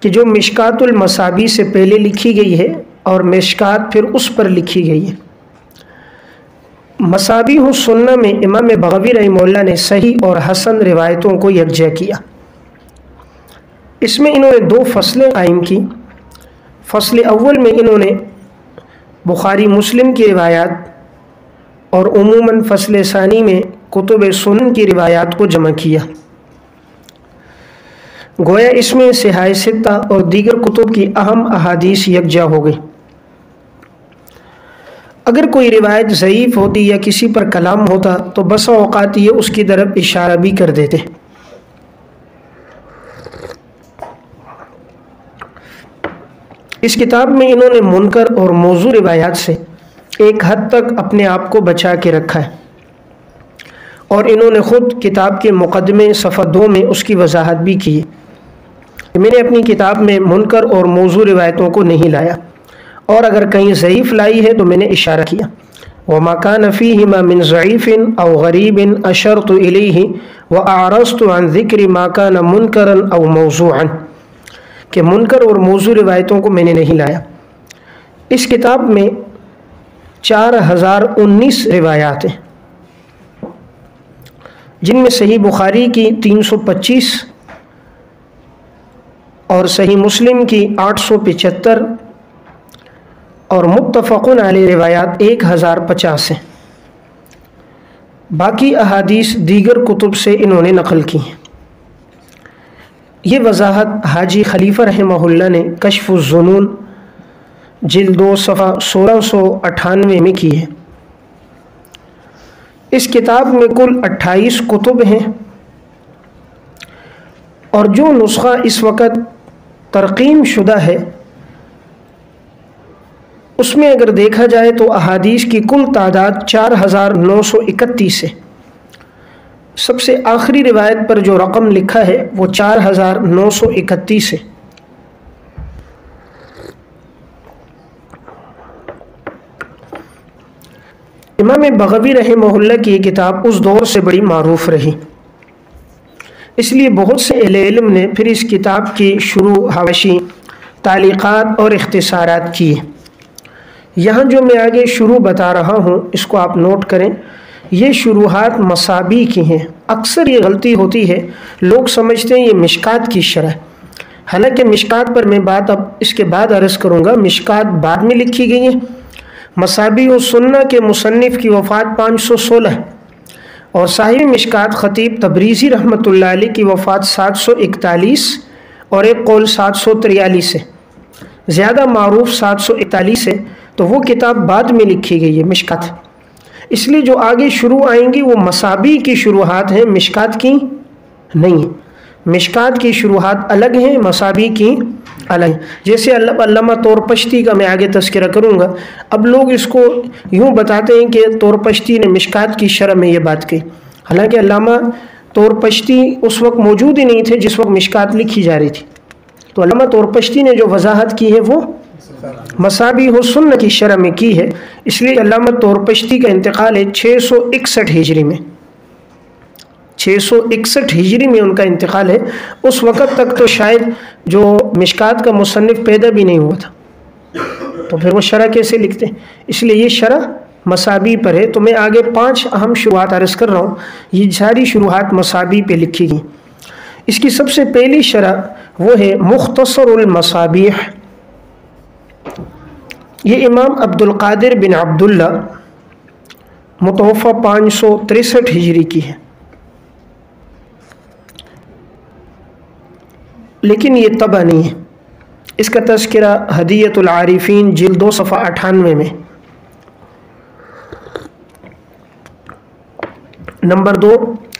کہ جو مشکات المصابیح سے پہلے لکھی گئی ہے اور مشکات پھر اس پر لکھی گئی ہے۔ مصابیح السنہ میں امام بغوی رحمہ اللہ نے صحیح اور حسن روایتوں کو یکجا کیا۔ اس میں انہوں نے 2 فصلیں قائم کی۔ فصل اول میں انہوں نے بخاری مسلم کی روایات اور عموماً فصل ثانی میں کتب سنن کی روایات کو جمع کیا۔ گویا اس میں صحاح ستہ اور دیگر کتب کی اہم احادیث یکجا ہو گئی۔ اگر کوئی روایت ضعیف ہوتی یا کسی پر کلام ہوتا تو بسا اوقات یہ اس کی طرف اشارہ بھی کر دیتے۔ اس کتاب میں انہوں نے منکر اور موضوع روایات سے ایک حد تک اپنے آپ کو بچا کے رکھا ہے، اور انہوں نے خود کتاب کے مقدمے صفحہ 2 میں اس کی وضاحت بھی کی ہے۔ میں نے اپنی کتاب میں منکر اور موضوع روایتوں کو نہیں لایا، اور اگر کہیں ضعیف لائی ہے تو میں نے اشارہ کیا وَمَا كَانَ فِيهِمَا مِنْ ضَعِيفٍ أَوْ غَرِيبٍ أَشَرْتُ إِلَيْهِ وَأَعْرَضْتُ عَنْ ذِكْرِ مَا كَانَ مُنْكَرًا أَوْ مَوْضُوعًا، کہ منکر اور موضوع روایتوں کو میں نے نہیں لایا۔ اس کتاب میں 4019 روایات ہیں، جن میں صحیح بخاری کی 325 اور صحیح مسلم کی 875 اور متفقن علیہ روایات 1050 ہیں۔ باقی احادیث دیگر کتب سے انہوں نے نقل کی ہیں۔ یہ وضاحت حاجی خلیفہ رحمہ اللہ نے کشف الظنون جلد 2 صفحہ 1698 میں کی ہے۔ اس کتاب میں کل 28 کتب ہیں، اور جو نسخہ اس وقت ترقیم شدہ ہے اس میں اگر دیکھا جائے تو احادیث کی کل تعداد 4931 ہے۔ سب سے آخری روایت پر جو رقم لکھا ہے وہ 4931 ہے۔ امام بغوی رحمہ اللہ کی یہ کتاب اس دور سے بڑی معروف رہی، اس لیے بہت سے اہل علم نے پھر اس کتاب کی شروع، حواشی، تعلیقات اور اختصارات کیے۔ یہاں جو میں آگے شروع بتا رہا ہوں اس کو آپ نوٹ کریں، یہ شروحات مصابیح کی ہیں۔ اکثر یہ غلطی ہوتی ہے، لوگ سمجھتے ہیں یہ مشکات کی شرح، حالانکہ مشکات پر میں بات اب اس کے بعد عرض کروں گا۔ مشکات بعد میں لکھی گئی ہے۔ مصابیح السنہ کے مصنف کی وفات 516 ہے، اور صاحب مشکات خطیب تبریزی رحمۃ اللہ علیہ کی وفات 741 اور ایک قول 743 ہے، زیادہ معروف 741 ہے، تو وہ کتاب بعد میں لکھی گئی ہے مشکات۔ اس لیے جو آگے شروع آئیں گی وہ مصابیح کی شروحات ہیں، مشکات کی نہیں ہیں۔ مشکات کی شروحات الگ ہیں، مصابیح کی الگ ہیں۔ جیسے علامہ طورپشتی کا میں آگے تذکرہ کروں گا۔ اب لوگ اس کو یوں بتاتے ہیں کہ طورپشتی نے مشکات کی شرح میں یہ بات کہی، حالانکہ علامہ طورپشتی اس وقت موجود ہی نہیں تھے جس وقت مشکات لکھی جا رہی تھی۔ تو علامہ طورپشتی نے جو وضاحت کی ہے وہ مصابیح السنہ کی شرح میں کی ہے، اس لیے علامہ طورپشتی کا انتقال ہے 661 ہجری میں، 661 ہجری میں ان کا انتقال ہے۔ اس وقت تک تو شاید جو مشکات کا مصنف پیدا بھی نہیں ہوا تھا، تو پھر وہ شرح کیسے لکھتے؟ اس لیے یہ شرح مصابیح پر ہے۔ تو میں آگے 5 اہم شروحات عرض کر رہا ہوں، یہ ساری شروحات مصابیح پہ لکھی گئی۔ اس کی سب سے پہلی شرح وہ ہے مختصر المصابیح، یہ امام عبد القادر بن عبداللہ متوفہ 563 ہجری کی ہے، لیکن یہ طبع نہیں ہے۔ اس کا تذکرہ ہدیۃ العارفین جلد 2 صفحہ 98 میں۔ نمبر 2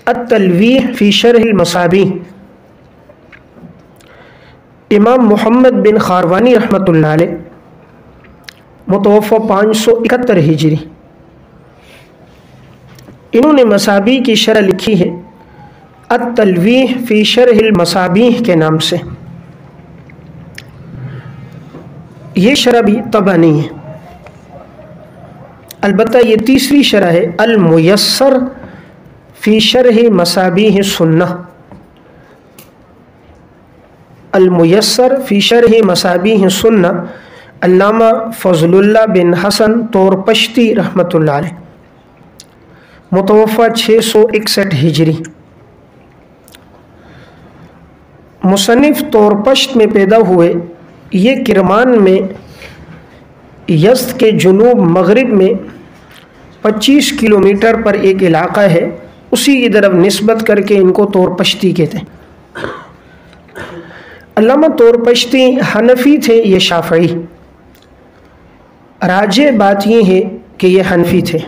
التلویح فی شرح المصابیح، امام محمد بن خاروانی رحمۃ اللہ علیہ متوفہ 571 ہجری، انہوں نے مصابیح کی شرح لکھی ہے التلویح فی شرح المصابیح کے نام سے۔ یہ شرح بھی طبع نہیں ہے، البتہ یہ تیسری شرح ہے المیسر فی شرح مصابیح السنہ، المیسر فی شرح مصابیح السنہ، علامہ فضل اللہ بن حسن طورپشتی رحمۃ اللہ علیہ متوفہ 661 ہجری۔ مصنف طورپشت میں پیدا ہوئے، یہ کرمان میں یزد کے جنوب مغرب میں 25 کلومیٹر پر ایک علاقہ ہے، اسی کی طرف نسبت کر کے ان کو طورپشتی کہتے ہیں۔ علامہ طورپشتی حنفی تھے، یہ شافعی، راجح بات یہ ہے کہ یہ حنفی تھے۔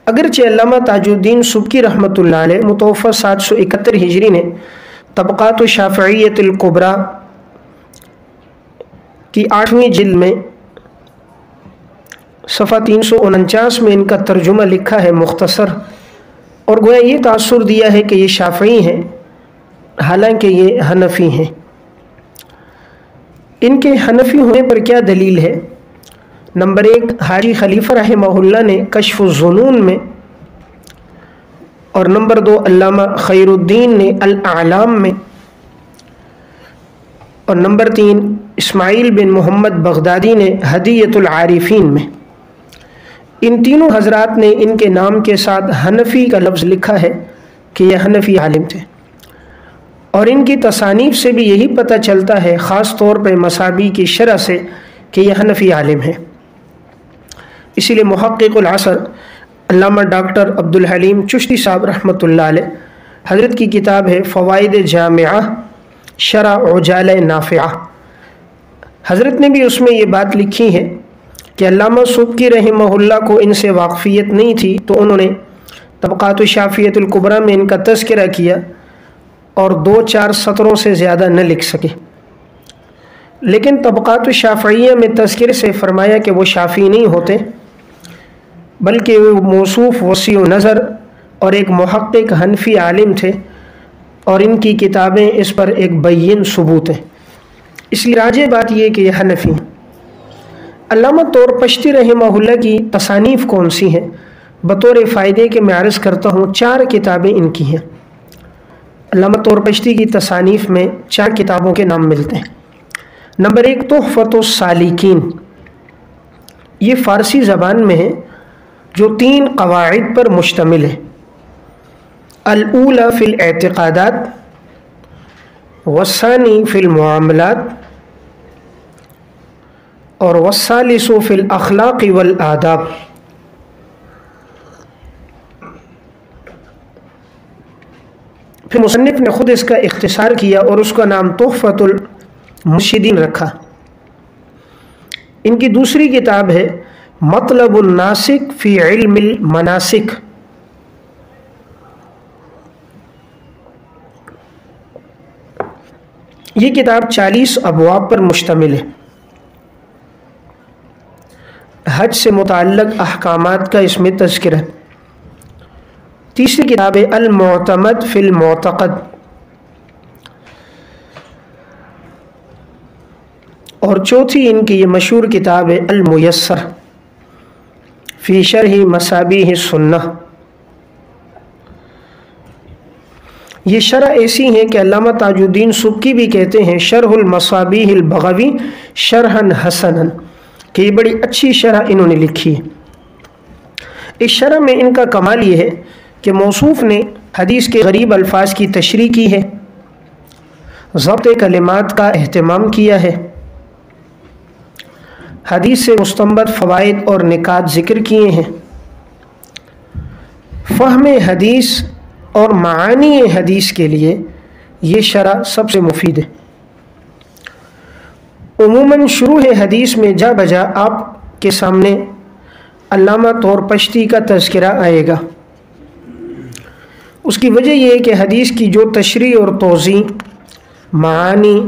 اگرچہ علامہ تاج الدین سبکی رحمۃ اللہ علیہ متوفہ 771 ہجری نے طبقات الشافعیۃ الکبریٰ کی 8ویں جلد میں صفحہ 349 میں ان کا ترجمہ لکھا ہے مختصر، اور گویا یہ تاثر دیا ہے کہ یہ شافعی ہیں حالانکہ یہ حنفی ہیں۔ ان کے حنفی ہونے پر کیا دلیل ہے؟ نمبر 1 حاجی خلیفہ رحمہ اللہ نے کشف الظنون میں، اور نمبر 2 علامہ خیر الدین نے الاعلام میں، اور نمبر 3 اسماعیل بن محمد بغدادی نے ہدیۃ العارفین میں۔ ان تینوں حضرات نے ان کے نام کے ساتھ حنفی کا لفظ لکھا ہے کہ یہ حنفی عالم تھے، اور ان کی تصانیف سے بھی یہی پتہ چلتا ہے، خاص طور پہ مصابیح کی شرح سے، کہ یہ حنفی عالم ہے۔ اسی لیے محقق العصر علامہ ڈاکٹر عبد الحلیم چشتی صاحب رحمۃ اللہ علیہ، حضرت کی کتاب ہے فوائد جامعہ شرح عجالہ نافعہ، حضرت نے بھی اس میں یہ بات لکھی ہے کہ علامہ سبکی رحمہ اللہ کو ان سے واقفیت نہیں تھی، تو انہوں نے طبقات الشافعیۃ الکبریٰ میں ان کا تذکرہ کیا اور 2-4 سطروں سے زیادہ نہ لکھ سکے، لیکن طبقات الشافعیہ میں تذکرے سے فرمایا کہ وہ شافعی نہیں ہوتے، بلکہ وہ موصوف وسیع نظر اور ایک محقق حنفی عالم تھے، اور ان کی کتابیں اس پر ایک بین ثبوت ہیں۔ اس لیے راجح بات یہ کہ یہ حنفی ہیں۔ علامہ طورپشتی رحمہ اللہ کی تصانیف کون سی ہیں؟ بطور فائدے کے میں عرض کرتا ہوں 4 کتابیں ان کی ہیں۔ علامہ طورپشتی کی تصانیف میں 4 کتابوں کے نام ملتے ہیں۔ نمبر 1 تحفۃ السالکین، یہ فارسی زبان میں ہے، جو 3 قواعد پر مشتمل ہے۔ الاولی فی الاعتقادات، والثانی فی المعاملات، اور والثالث فی الاخلاق والآداب۔ پھر مصنف نے خود اس کا اختصار کیا اور اس کا نام تحفۃ المرشدین رکھا۔ ان کی دوسری کتاب ہے مطلب الناسک فی علم المناسک، یہ کتاب 40 ابواب پر مشتمل ہے، حج سے متعلق احکامات کا اس میں تذکرہ ہے۔ تیسری کتاب ہے المعتمد فی المعتقد، اور چوتھی ان کی یہ مشہور کتاب ہے المیسر فی شرح مصابیح السنہ۔ یہ شرح ایسی ہیں کہ علامہ تاج الدین سبکی بھی کہتے ہیں شرح المصابیح البغوی شرحا حسنا، کہ یہ بڑی اچھی شرح انہوں نے لکھی ہے۔ اس شرح میں ان کا کمال یہ ہے کہ موصوف نے حدیث کے غریب الفاظ کی تشریح کی ہے، ضبط کلمات کا اہتمام کیا ہے، حدیث سے مستنبط فوائد اور نکات ذکر کیے ہیں، فہم حدیث اور معانی حدیث کے لیے یہ شرح سب سے مفید ہے۔ عموماً شروع حدیث میں جا بجا آپ کے سامنے علامہ طور پشتی کا تذکرہ آئے گا۔ اس کی وجہ یہ ہے کہ حدیث کی جو تشریح اور توضیح، معانی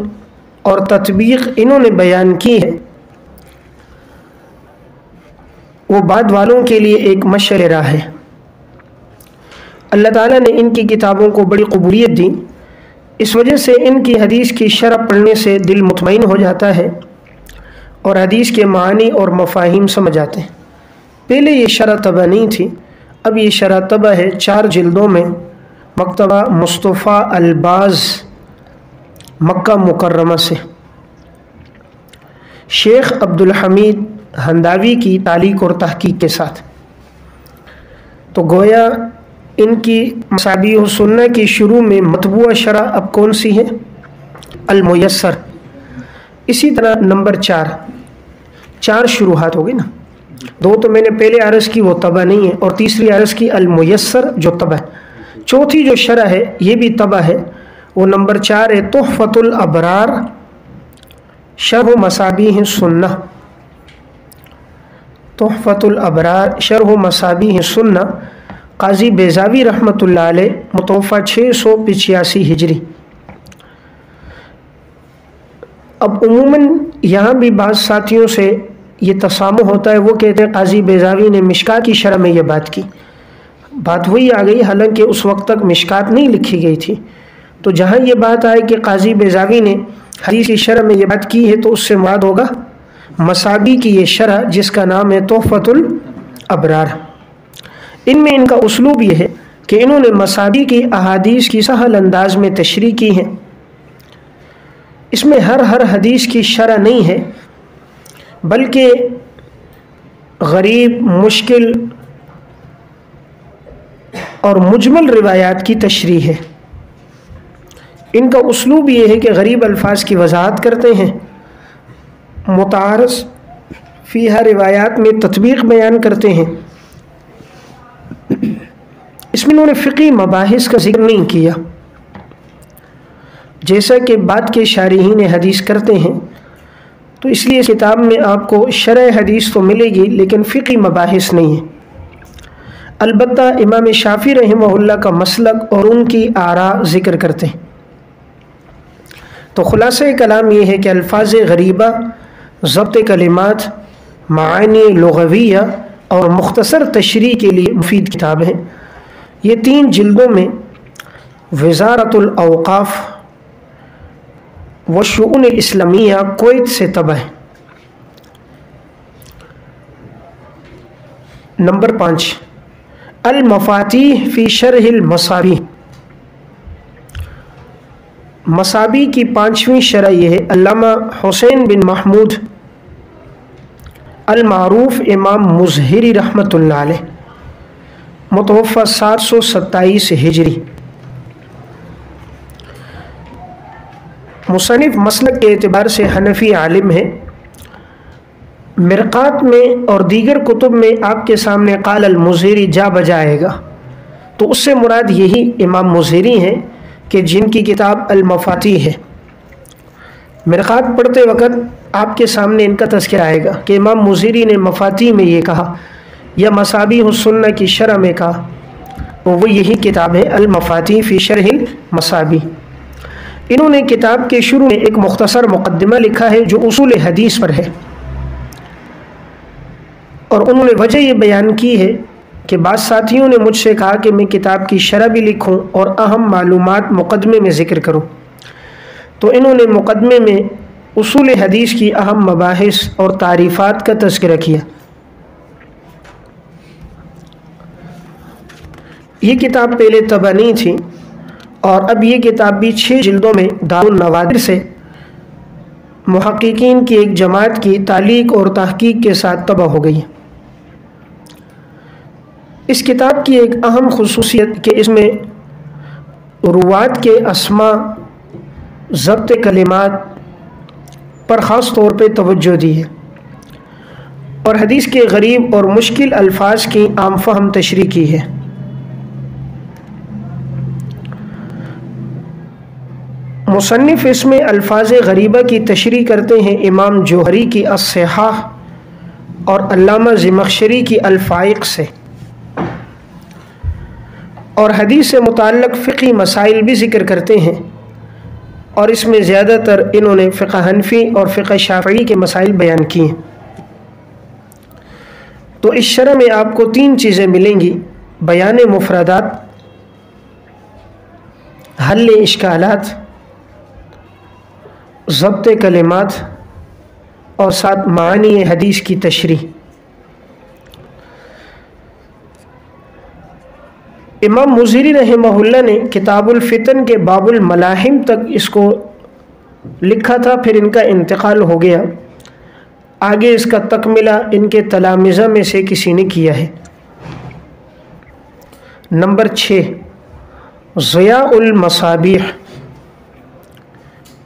اور تطبیق انہوں نے بیان کی ہے، وہ بعد والوں کے لیے ایک مشعل راہ ہے۔ اللہ تعالیٰ نے ان کی کتابوں کو بڑی قبولیت دی، اس وجہ سے ان کی حدیث کی شرح پڑھنے سے دل مطمئن ہو جاتا ہے اور حدیث کے معانی اور مفاہیم سمجھ آتے ہیں۔ پہلے یہ شرح طبع نہیں تھی، اب یہ شرح طبع ہے 4 جلدوں میں، مکتبہ مصطفیٰ الباز مکہ مکرمہ سے، شیخ عبدالحمید ہنداوی کی تعلیق اور تحقیق کے ساتھ۔ تو گویا ان کی مصابیح السنہ کی شروع میں مطبوع شرح اب کون سی ہے؟ المیسر۔ اسی طرح نمبر 4 شروحات ہوگی نا، 2 تو میں نے پہلے عرض کی وہ طبع نہیں ہے، اور تیسری عرض کی المیسر جو طبع ہے۔ چوتھی جو شرح ہے یہ بھی طبع ہے، وہ نمبر 4 ہے تحفۃ الابرار شرح مصابیح السنہ۔ تحفۃ الابرار شرح مصابیح السنہ، قاضی بیضاوی رحمۃ اللہ علیہ، متوفہ 685 ہجری۔ اب عموماً یہاں بھی بعض ساتھیوں سے یہ تسامح ہوتا ہے، وہ کہتے ہیں قاضی بیضاوی نے مشکات کی شرح میں یہ بات کی، بات وہی آ گئی، حالانکہ اس وقت تک مشکات نہیں لکھی گئی تھی۔ تو جہاں یہ بات آئے کہ قاضی بیضاوی نے حدیث کی شرح میں یہ بات کی ہے، تو اس سے مراد ہوگا مصابیح کی یہ شرح جس کا نام ہے تحفۃ الابرار۔ ان میں ان کا اسلوب یہ ہے کہ انہوں نے مصابیح کی احادیث کی سہل انداز میں تشریح کی ہے۔ اس میں ہر حدیث کی شرح نہیں ہے، بلکہ غریب، مشکل اور مجمل روایات کی تشریح ہے۔ ان کا اسلوب یہ ہے کہ غریب الفاظ کی وضاحت کرتے ہیں، متعارض فیہا روایات میں تطبیق بیان کرتے ہیں۔ اس میں انہوں نے فقہی مباحث کا ذکر نہیں کیا، جیسا کہ بعد کے شارحین حدیث کرتے ہیں، تو اس لیے اس کتاب میں آپ کو شرح حدیث تو ملے گی لیکن فقہی مباحث نہیں ہے۔ البتہ امام شافعی رحمہ اللہ کا مسلک اور ان کی آراء ذکر کرتے ہیں۔ تو خلاصہ کلام یہ ہے کہ الفاظ غریبہ، ضبط کلمات، معانی لغویہ اور مختصر تشریح کے لیے مفید کتاب ہے۔ یہ 3 جلدوں میں وزارت الاوقاف والشؤون الاسلامیہ کویت سے طبع ہے۔ نمبر 5 المفاتیح فی شرح المصابیح۔ مصابیح کی 5ویں شرح یہ ہے، علامہ حسین بن محمود المعروف امام مظہری رحمۃ اللہ علیہ، متوفہ 727 ہجری۔ مصنف مسلک کے اعتبار سے حنفی عالم ہے۔ مرقات میں اور دیگر کتب میں آپ کے سامنے قال المظہری جا بجا آئے گا، تو اس سے مراد یہی امام مظہری ہیں کہ جن کی کتاب المفاتیح ہے۔ مرقات پڑھتے وقت آپ کے سامنے ان کا تذکرہ آئے گا کہ امام مظہری نے مفاتیح میں یہ کہا یا مصابیح السنہ کی شرح میں کہا، وہ یہی کتاب ہے المفاتیح فی شرح المصابیح۔ انہوں نے کتاب کے شروع میں ایک مختصر مقدمہ لکھا ہے جو اصول حدیث پر ہے، اور انہوں نے وجہ یہ بیان کی ہے کہ بعض ساتھیوں نے مجھ سے کہا کہ میں کتاب کی شرح بھی لکھوں اور اہم معلومات مقدمے میں ذکر کروں، تو انہوں نے مقدمے میں اصول حدیث کی اہم مباحث اور تعریفات کا تذکرہ کیا۔ یہ کتاب پہلے طبع نہیں تھی اور اب یہ کتاب بھی 6 جلدوں میں دارالنوادر سے محققین کی ایک جماعت کی تعلیق اور تحقیق کے ساتھ طبع ہو گئی۔ اس کتاب کی ایک اہم خصوصیت کہ اس میں روات کے اسماء، ضبط کلمات پر خاص طور پہ توجہ دی ہے اور حدیث کے غریب اور مشکل الفاظ کی عام فہم تشریح کی ہے۔ مصنف اس میں الفاظ غریبہ کی تشریح کرتے ہیں امام جوہری کی الصحاح اور علامہ زمخشری کی الفائق سے، اور حدیث سے متعلق فقہی مسائل بھی ذکر کرتے ہیں، اور اس میں زیادہ تر انہوں نے فقہ حنفی اور فقہ شافعی کے مسائل بیان کیے ہیں۔ تو اس شرح میں آپ کو 3 چیزیں ملیں گی: بیان مفردات، حل اشکالات، ضبط کلمات، اور ساتھ معانی حدیث کی تشریح۔ امام مزری رحمہ اللہ نے کتاب الفتن کے باب الملاحم تک اس کو لکھا تھا، پھر ان کا انتقال ہو گیا۔ آگے اس کا تکملہ ان کے تلامذہ میں سے کسی نے کیا ہے۔ نمبر 6، ضیاء المصابیح،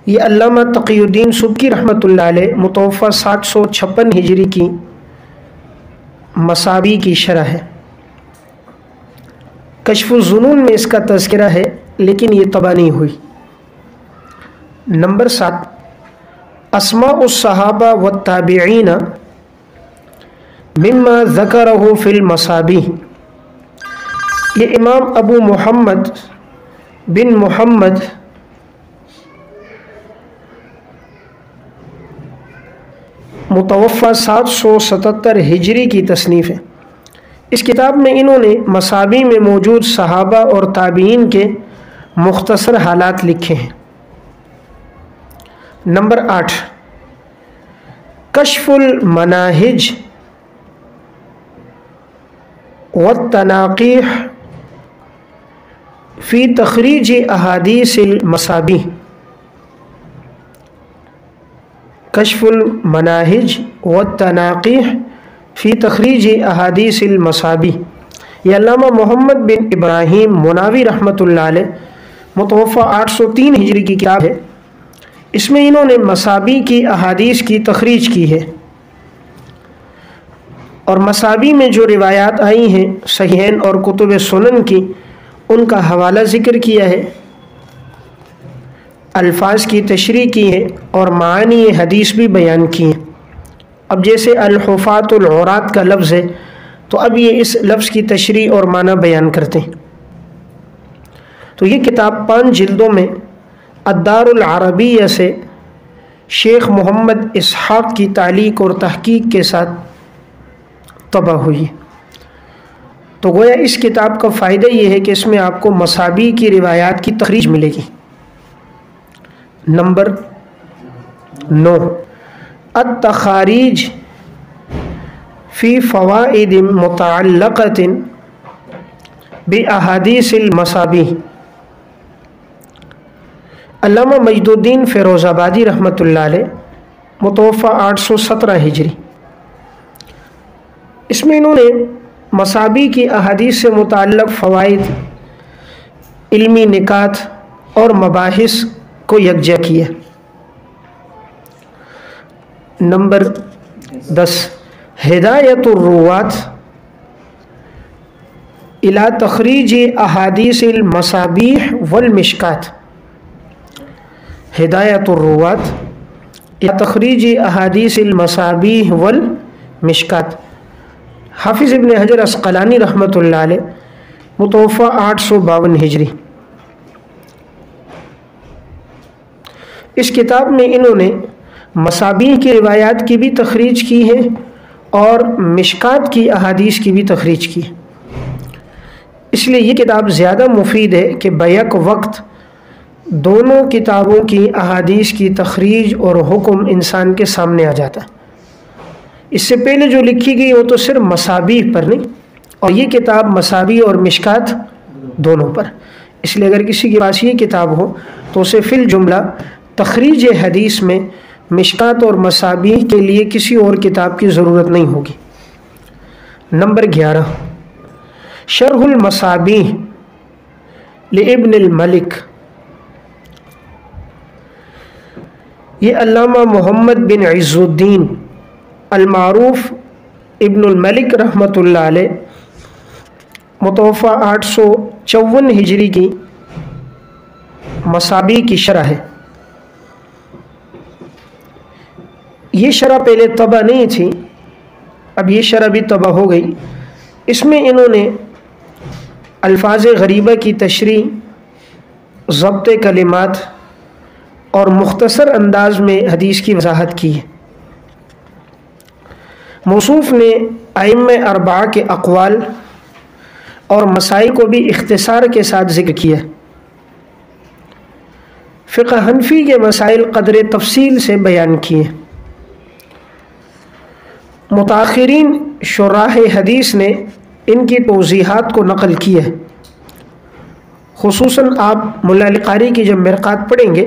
یہ علامہ تقی الدین سبکی رحمۃ اللہ علیہ متوفہ 756 ہجری کی مصابیح کی شرح ہے۔ کشف الظنون میں اس کا تذکرہ ہے لیکن یہ طبع نہیں ہوئی۔ نمبر 7، اسماء الصحابہ والتابعین مما ذکرہ فی المصابیح، یہ امام ابو محمد بن محمد متوفہ 777 ہجری کی تصنیف ہے۔ اس کتاب میں انہوں نے مصابیح میں موجود صحابہ اور تابعین کے مختصر حالات لکھے ہیں۔ نمبر 8، کشف المناہج والتناقیح فی تخریج احادیث المصابیح، کشف المناہج والتناقیح فی تخریج احادیث المصابیح، یہ علامہ محمد بن ابراہیم مناوی رحمۃ اللہ علیہ متوفہ 803 ہجری کی کتاب ہے۔ اس میں انہوں نے مصابیح کی احادیث کی تخریج کی ہے، اور مصابیح میں جو روایات آئی ہیں صحیحین اور کتب سنن کی، ان کا حوالہ ذکر کیا ہے، الفاظ کی تشریح کی ہے، اور معانی حدیث بھی بیان کی ہیں۔ اب جیسے الحفاۃ العورات کا لفظ ہے تو اب یہ اس لفظ کی تشریح اور معنی بیان کرتے ہیں۔ تو یہ کتاب 5 جلدوں میں الدار العربیہ سے شیخ محمد اسحاق کی تعلیق اور تحقیق کے ساتھ طبع ہوئی۔ تو گویا اس کتاب کا فائدہ یہ ہے کہ اس میں آپ کو مصابیح کی روایات کی تخریج ملے گی۔ نمبر 9، التخاریج فی فوائد متعلقۃ باحادیث المصابیح، علامہ مجد الدین فیروز آبادی رحمۃ اللہ علیہ متوفہ 817 ہجری۔ اس میں انہوں نے مصابیح کی احادیث سے متعلق فوائد، علمی نکات اور مباحث کو یکجا کیا۔ نمبر 10، ہدایت الروات الی تخریج احادیث المصابیح والمشکات، ہدایت الروات الی تخریج احادیث المصابیح والمشکات، حافظ ابن حجر عسقلانی رحمۃ اللہ علیہ متوفہ 852 ہجری۔ اس کتاب میں انہوں نے مصابیح کی روایات کی بھی تخریج کی ہے اور مشکات کی احادیث کی بھی تخریج کی ہے۔ اس لیے یہ کتاب زیادہ مفید ہے کہ بیک وقت دونوں کتابوں کی احادیث کی تخریج اور حکم انسان کے سامنے آ جاتا ہے۔ اس سے پہلے جو لکھی گئی وہ تو صرف مصابیح پر نہیں، اور یہ کتاب مصابیح اور مشکات دونوں پر، اس لیے اگر کسی کے پاس یہ کتاب ہو تو اسے فی الجملہ تخریج حدیث میں مشکات اور مصابیح کے لیے کسی اور کتاب کی ضرورت نہیں ہوگی۔ نمبر 11، شرح المصابیح لابن الملک، یہ علامہ محمد بن عز الدین المعروف ابن الملک رحمۃ اللہ علیہ متوفہ 854 ہجری کی مصابیح کی شرح ہے۔ یہ شرح پہلے طبع نہیں تھی، اب یہ شرح بھی طبع ہو گئی۔ اس میں انہوں نے الفاظ غریبہ کی تشریح، ضبط کلمات اور مختصر انداز میں حدیث کی وضاحت کی ہے۔ موصوف نے ائمہ اربعہ کے اقوال اور مسائل کو بھی اختصار کے ساتھ ذکر کیا۔ فقہ حنفی کے مسائل قدر تفصیل سے بیان کیے۔ متاخرین شراح حدیث نے ان کی توضیحات کو نقل کیا ہے، خصوصاً آپ ملا علی قاری کی جب مرقات پڑھیں گے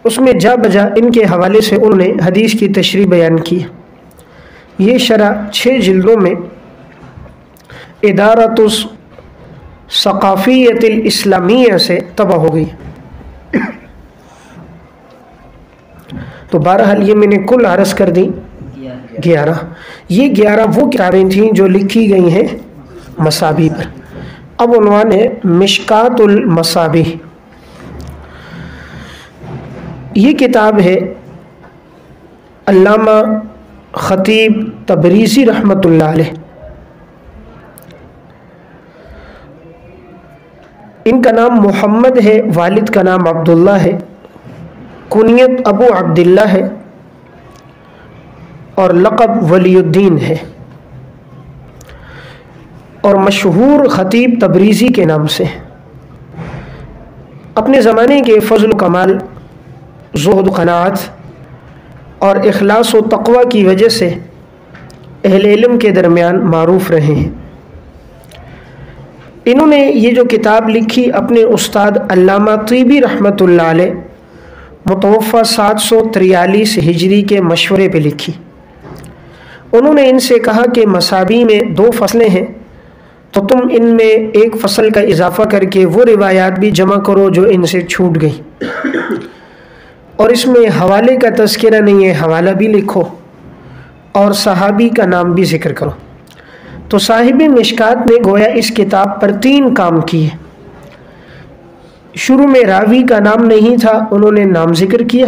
اس میں جا بجا ان کے حوالے سے انہوں نے حدیث کی تشریح بیان کی۔ یہ شرح 6 جلدوں میں ادارۃ الثقافیۃ الاسلامیہ سے طبع ہو گئی۔ تو بہرحال یہ میں نے کل عرض کر دی 11۔ یہ 11 وہ کتابیں تھیں جو لکھی گئی ہیں مصابیح پر۔ اب عنوان ہے مشکات المصابیح۔ یہ کتاب ہے علامہ خطیب تبریزی رحمۃ اللہ علیہ، ان کا نام محمد ہے، والد کا نام عبداللہ ہے، کنیت ابو عبداللہ ہے اور لقب ولی الدین ہے، اور مشہور خطیب تبریزی کے نام سے۔ اپنے زمانے کے فضل و کمال، زہد و قناعت اور اخلاص و تقوی کی وجہ سے اہل علم کے درمیان معروف رہے ہیں۔ انہوں نے یہ جو کتاب لکھی اپنے استاد علامہ طیبی رحمۃ اللہ علیہ متوفہ 743 ہجری کے مشورے پہ لکھی۔ انہوں نے ان سے کہا کہ مصابیح میں 2 فصلیں ہیں، تو تم ان میں ایک فصل کا اضافہ کر کے وہ روایات بھی جمع کرو جو ان سے چھوٹ گئی، اور اس میں حوالے کا تذکرہ نہیں ہے، حوالہ بھی لکھو، اور صحابی کا نام بھی ذکر کرو۔ تو صاحب مشکات نے گویا اس کتاب پر 3 کام کیے۔ شروع میں راوی کا نام نہیں تھا، انہوں نے نام ذکر کیا۔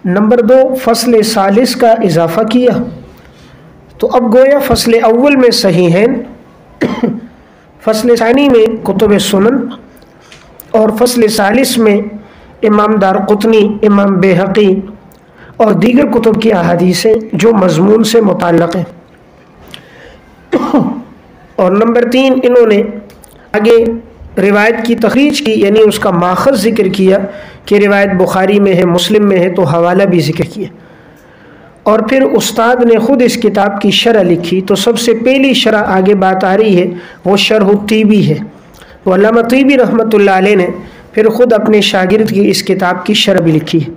نمبر 2، فصل ثالث کا اضافہ کیا، تو اب گویا فصل اول میں صحیحین، فصل ثانی میں کتب سنن، اور فصل ثالث میں امام دارقطنی، امام بیہقی اور دیگر کتب کی احادیثیں جو مضمون سے متعلق ہیں۔ اور نمبر 3، انہوں نے آگے روایت کی تخریج کی، یعنی اس کا ماخذ ذکر کیا کہ روایت بخاری میں ہے، مسلم میں ہے، تو حوالہ بھی ذکر کیا۔ اور پھر استاد نے خود اس کتاب کی شرح لکھی، تو سب سے پہلی شرح آگے بات آ رہی ہے وہ شرح الطیبی ہے۔ وہ علامہ طیبی رحمۃ اللہ علیہ نے پھر خود اپنے شاگرد کی اس کتاب کی شرح بھی لکھی ہے۔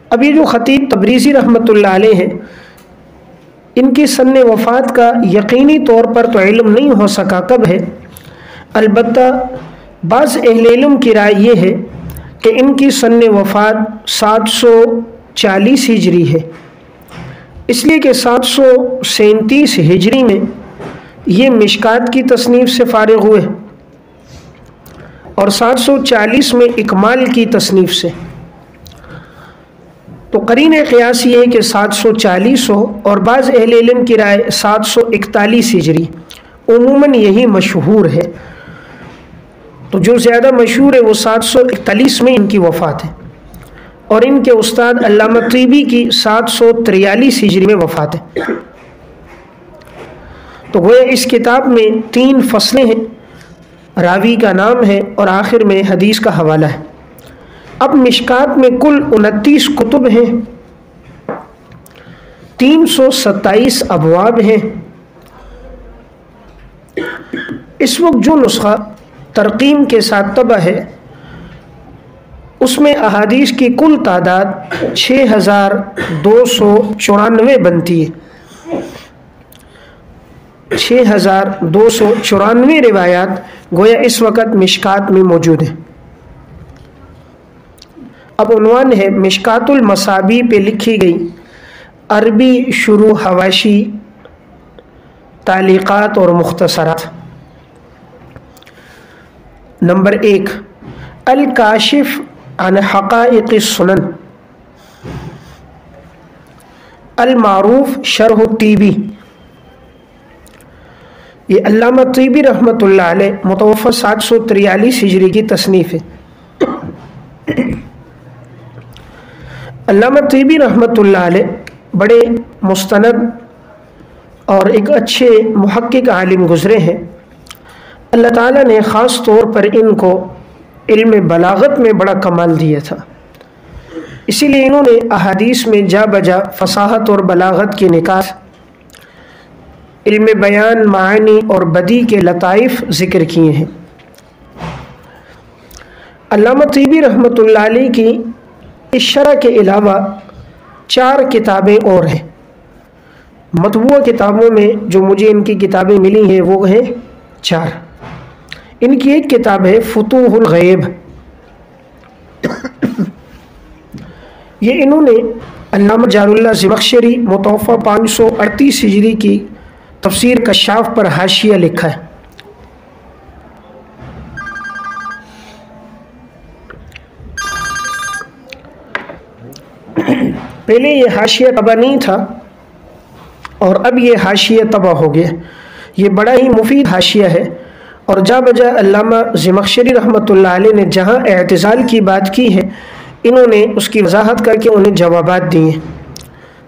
اب یہ جو خطیب تبریزی رحمۃ اللہ علیہ ہیں، ان کی سن وفات کا یقینی طور پر تو علم نہیں ہو سکا کب ہے، البتہ بعض اہل علم کی رائے یہ ہے کہ ان کی سن وفات 740 ہجری ہے، اس لیے کہ 737 ہجری میں یہ مشکات کی تصنیف سے فارغ ہوئے، اور 740 میں اکمال کی تصنیف سے۔ تو قرین قیاس یہ ہے کہ 740 ہو، اور بعض اہل علم کی رائے 741 ہجری، عموماً یہی مشہور ہے۔ تو جو زیادہ مشہور ہے وہ 741 میں ان کی وفات ہے، اور ان کے استاد علامہ طیبی کی 743 ہجری میں وفات ہے۔ تو گویا اس کتاب میں 3 فصلیں ہیں، راوی کا نام ہے اور آخر میں حدیث کا حوالہ ہے۔ اب مشکات میں کل 29 کتب ہیں، 327 ابواب ہیں۔ اس وقت جو نسخہ ترقیم کے ساتھ طبع ہے اس میں احادیث کی کل تعداد 6294 بنتی ہے۔ 6294 روایات گویا اس وقت مشکات میں موجود ہیں۔ اب عنوان ہے مشکات المصابیح پہ لکھی گئی عربی شروح، حواشی، تعلیقات اور مختصرات۔ نمبر 1، الکاشف عن حقائق السنن، المعروف شرح الطیبی۔ یہ علامہ طیبی رحمۃ اللہ علیہ متوفی 743 ہجری کی تصنیف ہے۔ علامہ طیبی رحمۃ اللہ علیہ بڑے مستند اور ایک اچھے محقق عالم گزرے ہیں۔ اللہ تعالیٰ نے خاص طور پر ان کو علم بلاغت میں بڑا کمال دیا تھا، اسی لیے انہوں نے احادیث میں جا بجا فصاحت اور بلاغت کی نکات، علم بیان، معانی اور بدیع کے لطائف ذکر کیے ہیں۔ علامہ طیبی رحمۃ اللہ علیہ کی اس شرح کے علاوہ 4 کتابیں اور ہیں۔ مطبوعہ کتابوں میں جو مجھے ان کی کتابیں ملی ہیں وہ ہیں 4۔ ان کی ایک کتاب ہے فتوح الغیب، یہ انہوں نے علامہ جار اللہ زمخشری متوفی 538 ہجری کی تفسیر کشاف پر حاشیہ لکھا ہے۔ پہلے یہ حاشیہ طبع نہیں تھا اور اب یہ حاشیہ طبع ہو گیا۔ یہ بڑا ہی مفید حاشیہ ہے اور جا بجا علامہ زمخشری رحمۃ اللہ علیہ نے جہاں اعتزال کی بات کی ہے انہوں نے اس کی وضاحت کر کے انہیں جوابات دیے ہیں۔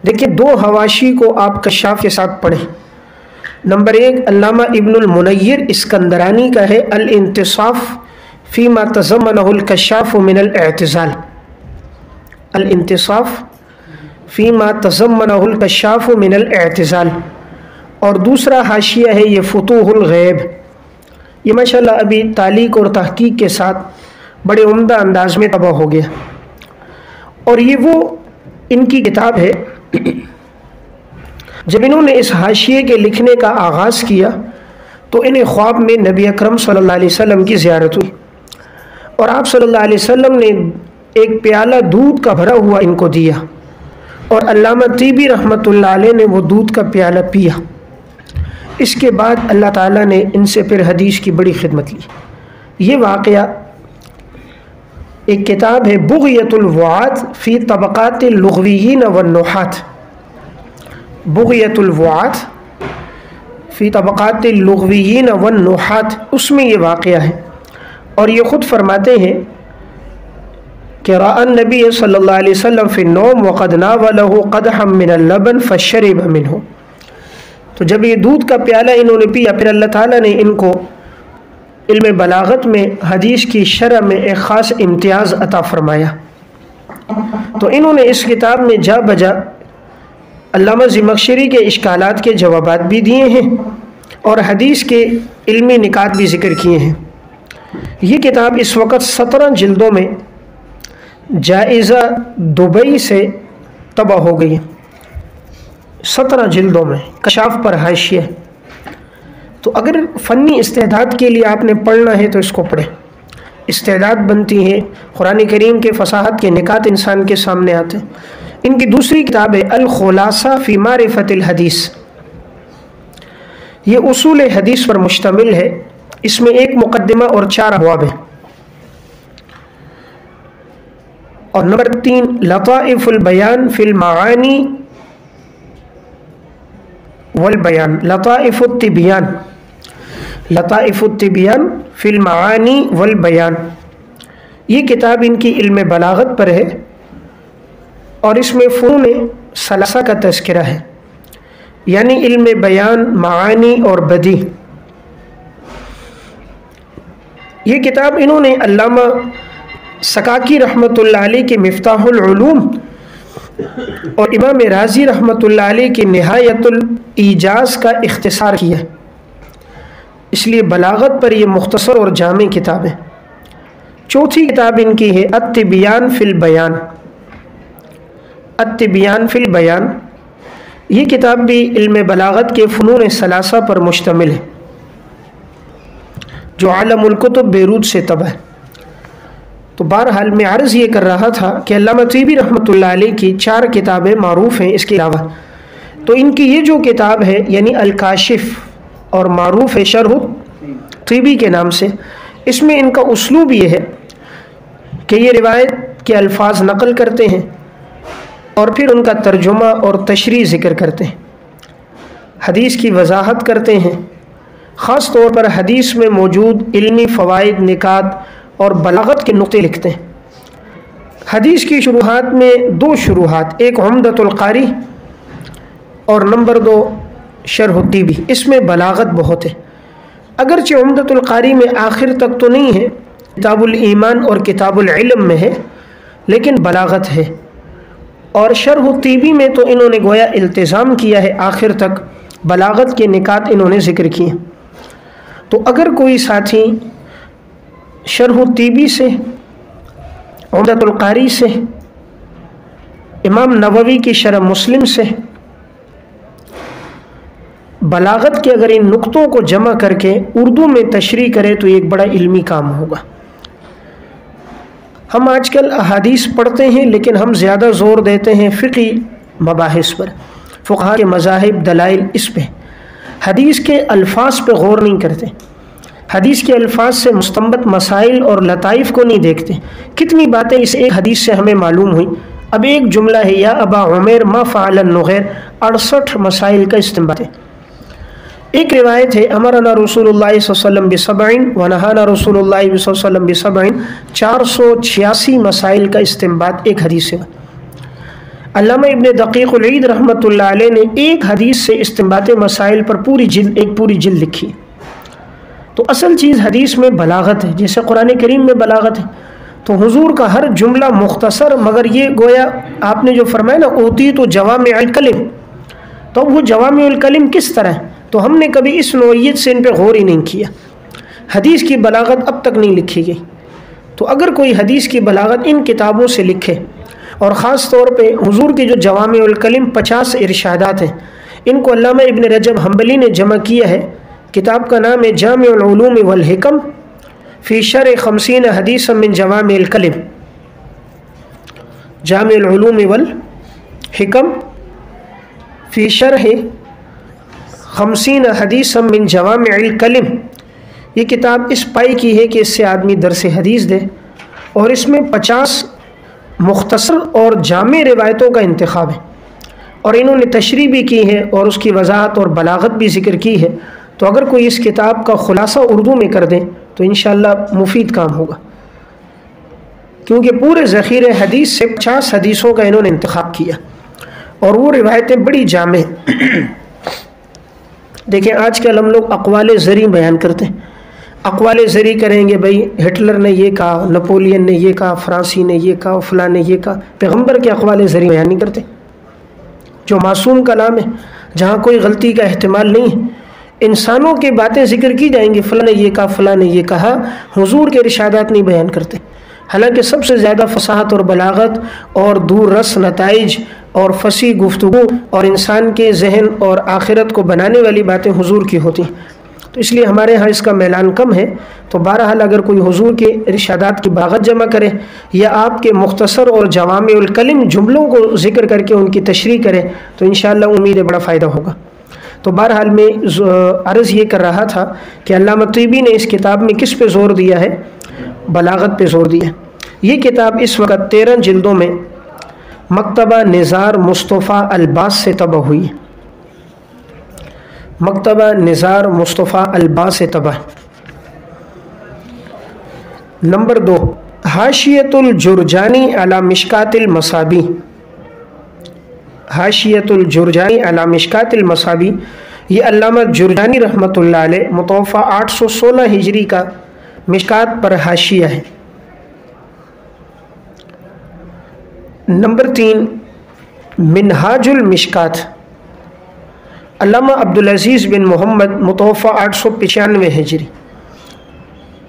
دیکھیں 2 حواشی کو آپ کشاف کے ساتھ پڑھیں۔ نمبر 1 علامہ ابن المنیر اسکندرانی کا ہے الانتصاف فیما تضمنہ الکشاف من الاعتزال، الانتصاف فیما تضمنہ الکشاف من الاعتزال، اور دوسرا حاشیہ ہے یہ فتوح الغیب۔ یہ ماشاءاللہ ابھی تعلیق اور تحقیق کے ساتھ بڑے عمدہ انداز میں طبع ہو گیا، اور یہ وہ ان کی کتاب ہے۔ جب انہوں نے اس حاشیے کے لکھنے کا آغاز کیا تو انہیں خواب میں نبی اکرم صلی اللہ علیہ وسلم کی زیارت ہوئی اور آپ صلی اللہ علیہ وسلم نے ایک پیالہ دودھ کا بھرا ہوا ان کو دیا اور علامہ طیبی رحمۃ اللہ علیہ نے وہ دودھ کا پیالہ پیا۔ اس کے بعد اللہ تعالیٰ نے ان سے پھر حدیث کی بڑی خدمت لی۔ یہ واقعہ ایک کتاب ہے بغیۃ الوعات فی طبقات اللغویین والنحات، بغیۃ الوعات فی طبقات اللغویین والنحات، اس میں یہ واقعہ ہے اور یہ خود فرماتے ہیں کہ رأى النبی صلی اللہ علیہ وسلم فی النوم وقد ناولہ قدحا من اللبن فشرب منہ۔ تو جب یہ دودھ کا پیالہ انہوں نے پیا پھر اللہ تعالیٰ نے ان کو علم بلاغت میں حدیث کی شرح میں ایک خاص امتیاز عطا فرمایا۔ تو انہوں نے اس کتاب میں جا بجا علامہ زمخشری کے اشکالات کے جوابات بھی دیے ہیں اور حدیث کے علمی نکات بھی ذکر کیے ہیں۔ یہ کتاب اس وقت 17 جلدوں میں جائزہ دبئی سے طبع ہو گئی، 17 جلدوں میں، کشاف پر حاشیہ۔ تو اگر فنی استعداد کے لیے آپ نے پڑھنا ہے تو اس کو پڑھیں، استعداد بنتی ہے، قرآن کریم کے فصاحت کے نکات انسان کے سامنے آتے ہیں۔ ان کی دوسری کتاب ہے الخلاصہ فی معرفت الحدیث، یہ اصول حدیث پر مشتمل ہے، اس میں ایک مقدمہ اور 4 ابواب ہیں۔ اور نمبر 3 لطائف البیان فی المعانی والبیان، لطائف التبیان، لطائف التبیان فی المعانی والبیان، یہ کتاب ان کی علم بلاغت پر ہے اور اس میں فنون ثلاثہ کا تذکرہ ہے، یعنی علم بیان، معانی اور بدیع۔ یہ کتاب انہوں نے علامہ سکاکی رحمۃ اللہ علیہ کے مفتاح العلوم اور امام رازی رحمۃ اللہ علیہ کی نہایت الایجاز کا اختصار کیا ہے، اس لیے بلاغت پر یہ مختصر اور جامع کتاب ہے۔ چوتھی کتاب ان کی ہے التبیان فی البیان۔ التبیان فی البیان یہ کتاب بھی علم بلاغت کے فنون ثلاثہ پر مشتمل ہے، جو عالم الکتب بیروت سے طبع ہے۔ تو بہرحال میں عرض یہ کر رہا تھا کہ علامہ طیبی رحمۃ اللہ علیہ کی 4 کتابیں معروف ہیں اس کے علاوہ، تو ان کی یہ جو کتاب ہے یعنی الکاشف اور معروف ہے شرح طیبی کے نام سے، اس میں ان کا اسلوب یہ ہے کہ یہ روایت کے الفاظ نقل کرتے ہیں اور پھر ان کا ترجمہ اور تشریح ذکر کرتے ہیں، حدیث کی وضاحت کرتے ہیں، خاص طور پر حدیث میں موجود علمی فوائد، نکات اور بلاغت کے نقطے لکھتے ہیں۔ حدیث کی شروحات میں 2 شروحات، ایک عمدۃ القاری اور نمبر 2 شرح الطیبی، اس میں بلاغت بہت ہے، اگرچہ عمدۃ القاری میں آخر تک تو نہیں ہے، کتاب الایمان اور کتاب العلم میں ہے، لیکن بلاغت ہے، اور شرح الطیبی میں تو انہوں نے گویا التزام کیا ہے آخر تک، بلاغت کے نکات انہوں نے ذکر کیے۔ تو اگر کوئی ساتھی شرح الطیبی سے، عمدۃ القاری سے، امام نووی کی شرح مسلم سے، بلاغت کے اگر ان نقطوں کو جمع کر کے اردو میں تشریح کرے تو یہ ایک بڑا علمی کام ہوگا۔ ہم آج کل احادیث پڑھتے ہیں لیکن ہم زیادہ زور دیتے ہیں فقہی مباحث پر، فقہا کے مذاہب، دلائل، اس پہ، حدیث کے الفاظ پہ غور نہیں کرتے، حدیث کے الفاظ سے مستنبط مسائل اور لطائف کو نہیں دیکھتے۔ کتنی باتیں اس ایک حدیث سے ہمیں معلوم ہوئی، اب ایک جملہ ہے یا ابا عمیر ما فعل النغیر، 68 مسائل کا استنباط ہے۔ ایک روایت ہے امرنا رسول اللہ صلی اللہ علیہ وسلم بسبعین ونہانا رسول اللہ صلی اللہ علیہ وسلم بسبعین، 486 مسائل کا استنباط ایک حدیث سے۔ علامہ ابن دقیق العید رحمۃ اللہ علیہ نے ایک حدیث سے استنباط مسائل پر ایک پوری جلد لکھی۔ تو اصل چیز حدیث میں بلاغت ہے، جیسے قرآن کریم میں بلاغت ہے، تو حضور کا ہر جملہ مختصر، مگر یہ گویا آپ نے جو فرمایا نا اوتیت جوامع الکلم، تو وہ جوامع الکلم کس طرح ہے؟ تو ہم نے کبھی اس نوعیت سے ان پہ غور ہی نہیں کیا، حدیث کی بلاغت اب تک نہیں لکھی گئی۔ تو اگر کوئی حدیث کی بلاغت ان کتابوں سے لکھے، اور خاص طور پہ حضور کے جو جوامع الکلم 50 ارشادات ہیں، ان کو علامہ ابن رجب حنبلی نے جمع کیا ہے، کتاب کا نام ہے جامع العلوم والحکم فی شرح 50 حدیثا من جوامع الکلم، جامع العلوم والحکم فی شرح 50 حدیثا من جوامع الکلم۔ یہ کتاب اس پائی کی ہے کہ اس سے آدمی درس حدیث دے، اور اس میں 50 مختصر اور جامع روایتوں کا انتخاب ہے، اور انہوں نے تشریح بھی کی ہے اور اس کی وضاحت اور بلاغت بھی ذکر کی ہے۔ تو اگر کوئی اس کتاب کا خلاصہ اردو میں کر دیں تو انشاءاللہ مفید کام ہوگا، کیونکہ پورے ذخیرہ حدیث سے 50 حدیثوں کا انہوں نے انتخاب کیا، اور وہ روایتیں بڑی جامع ہیں۔ دیکھیں آج کل ہم لوگ اقوال زری بیان کرتے ہیں، اقوال زری کریں گے، بھئی ہٹلر نے یہ کہا، نپولین نے یہ کہا، فرانسی نے یہ کہا، فلاں نے یہ کہا، پیغمبر کے اقوال زری بیان نہیں کرتے، جو معصوم کلام ہے، جہاں کوئی غلطی کا احتمال نہیں ہے۔ انسانوں کی باتیں ذکر کی جائیں گی، فلاں نے یہ کہا، فلاں نے یہ کہا، حضور کے ارشادات نہیں بیان کرتے۔ حالانکہ سب سے زیادہ فصاحت اور بلاغت اور دور رس نتائج اور فصیح گفتگو اور انسان کے ذہن اور آخرت کو بنانے والی باتیں حضور کی ہوتی ہیں، تو اس لیے ہمارے ہاں اس کا میلان کم ہے۔ تو بہرحال اگر کوئی حضور کے ارشادات کی بلاغت جمع کرے یا آپ کے مختصر اور جوامع الکلم جملوں کو ذکر کر کے ان کی تشریح کرے تو انشاءاللہ امید ہے بڑا فائدہ ہوگا۔ تو بہرحال میں عرض یہ کر رہا تھا کہ علامہ طیبی نے اس کتاب میں کس پہ زور دیا ہے؟ بلاغت پہ زور دیا۔ یہ کتاب اس وقت 13 جلدوں میں مکتبہ نزار مصطفیٰ الباس سے طبع ہوئی ہے، مکتبہ نزار مصطفیٰ الباس سے طبع۔ نمبر 2، حاشیۃ الجرجانی علی مشکات المصابیح، حاشیۃ الجرجانی علی مشکات المصابیح، یہ علامہ جرجانی رحمۃ اللہ علیہ متوفہ 816 ہجری کا مشکات پر حاشیہ ہے۔ نمبر 3 منہاج المشکات، علامہ عبدالعزیز بن محمد، متوفی 895 ہجری،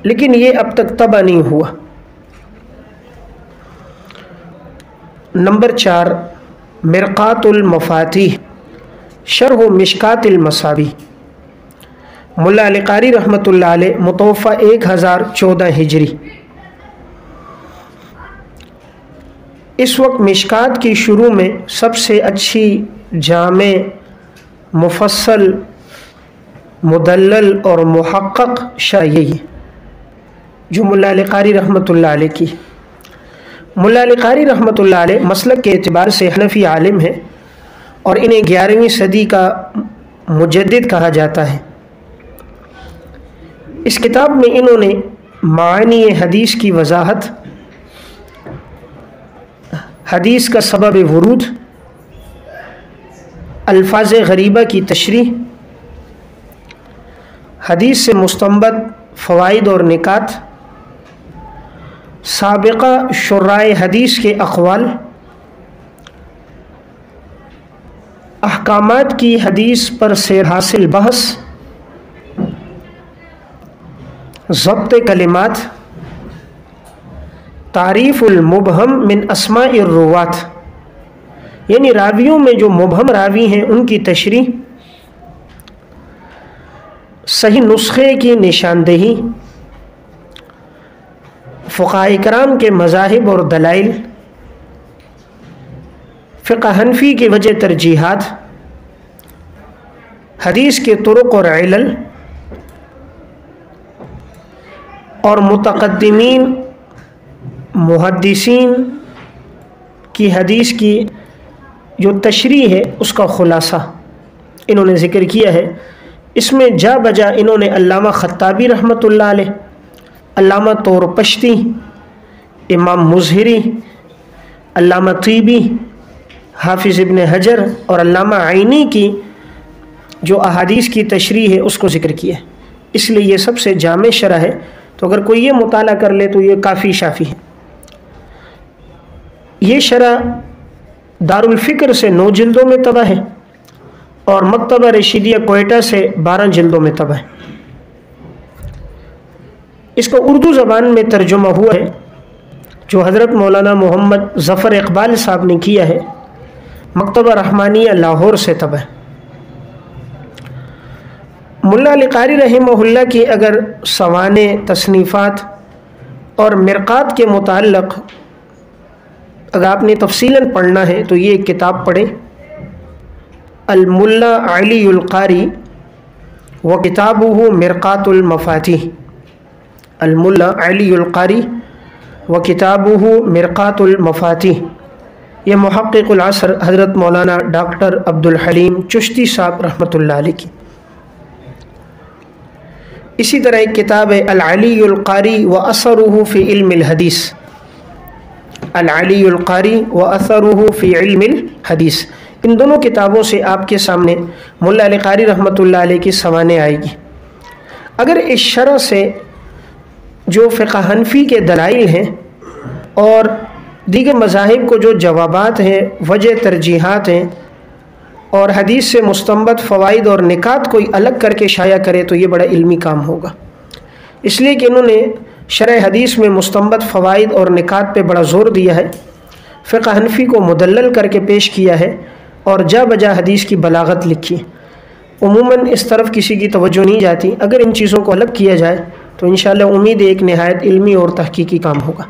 لیکن یہ اب تک طبع نہیں ہوا۔ نمبر 4 مرقات المفاتیح، شرح مشکات المصابیح، ملا علی قاری رحمۃ اللہ علیہ، متوفی 1014 ہجری۔ اس وقت مشکات کی شروع میں سب سے اچھی جامع، مفصل، مدلل اور محقق شرح یہی ہے جو ملا علی قاری رحمۃ اللہ علیہ کی۔ ملا علی قاری رحمۃ اللہ علیہ مسلک کے اعتبار سے حنفی عالم ہے اور انہیں 11ویں صدی کا مجدد کہا جاتا ہے۔ اس کتاب میں انہوں نے معانی حدیث کی وضاحت، حدیث کا سبب ورود، الفاظ غریبہ کی تشریح، حدیث سے مستنبط فوائد اور نکات، سابقہ شرائع حدیث کے اقوال، احکامات کی حدیث پر سے حاصل بحث، ضبط کلمات، تعریف المبہم من اسماء الروات، یعنی راویوں میں جو مبہم راوی ہیں ان کی تشریح، صحیح نسخے کی نشاندہی، فقہاء کرام کے مذاہب اور دلائل، فقہ حنفی کی وجہ ترجیحات، حدیث کے طرق اور علل، اور متقدمین محدثین کی حدیث کی جو تشریح ہے اس کا خلاصہ انہوں نے ذکر کیا ہے۔ اس میں جا بجا انہوں نے علامہ خطابی رحمۃ اللہ علیہ، علامہ طورپشتی، امام مظہری، علامہ طیبی، حافظ ابن حجر اور علامہ عینی کی جو احادیث کی تشریح ہے اس کو ذکر کیا ہے، اس لیے یہ سب سے جامع شرح ہے۔ تو اگر کوئی یہ مطالعہ کر لے تو یہ کافی شافی ہے۔ یہ شرح دارالفکر سے 9 جلدوں میں طبع ہے اور مکتبہ رشیدیہ کوئٹہ سے 12 جلدوں میں طبع ہے۔ اس کو اردو زبان میں ترجمہ ہوا ہے جو حضرت مولانا محمد ظفر اقبال صاحب نے کیا ہے، مکتبہ رحمانیہ لاہور سے طبع ہے۔ ملا علی قاری رحمہ اللہ کی اگر سوانح، تصنیفات اور مرقات کے متعلق اگر آپ نے تفصیلاً پڑھنا ہے تو یہ ایک کتاب پڑھیں، الملا علی القاری و کتابہ مرقات المفاتیح، الملا علی القاری و کتابہ مرقات المفاتیح، یہ محقق العصر حضرت مولانا ڈاکٹر عبدالحلیم چشتی صاحب رحمۃ اللہ علیہ کی۔ اسی طرح ایک کتاب ہے العلی القاری و اثرہ فی علم الحدیث، العلی القاری و اثرہ فی علم الحدیث۔ ان دونوں کتابوں سے آپ کے سامنے ملا علی قاری رحمۃ اللہ علیہ کی سوانح آئے گی۔ اگر اس شرح سے جو فقہ حنفی کے دلائل ہیں اور دیگر مذاہب کو جو جوابات ہیں، وجہ ترجیحات ہیں اور حدیث سے مستنبط فوائد اور نکات کوئی الگ کر کے شائع کرے تو یہ بڑا علمی کام ہوگا، اس لیے کہ انہوں نے شرح حدیث میں مستنبط فوائد اور نکات پہ بڑا زور دیا ہے، فقہ حنفی کو مدلل کر کے پیش کیا ہے اور جا بجا حدیث کی بلاغت لکھی۔ عموماً اس طرف کسی کی توجہ نہیں جاتی، اگر ان چیزوں کو الگ کیا جائے تو انشاءاللہ امید ہے ایک نہایت علمی اور تحقیقی کام ہوگا۔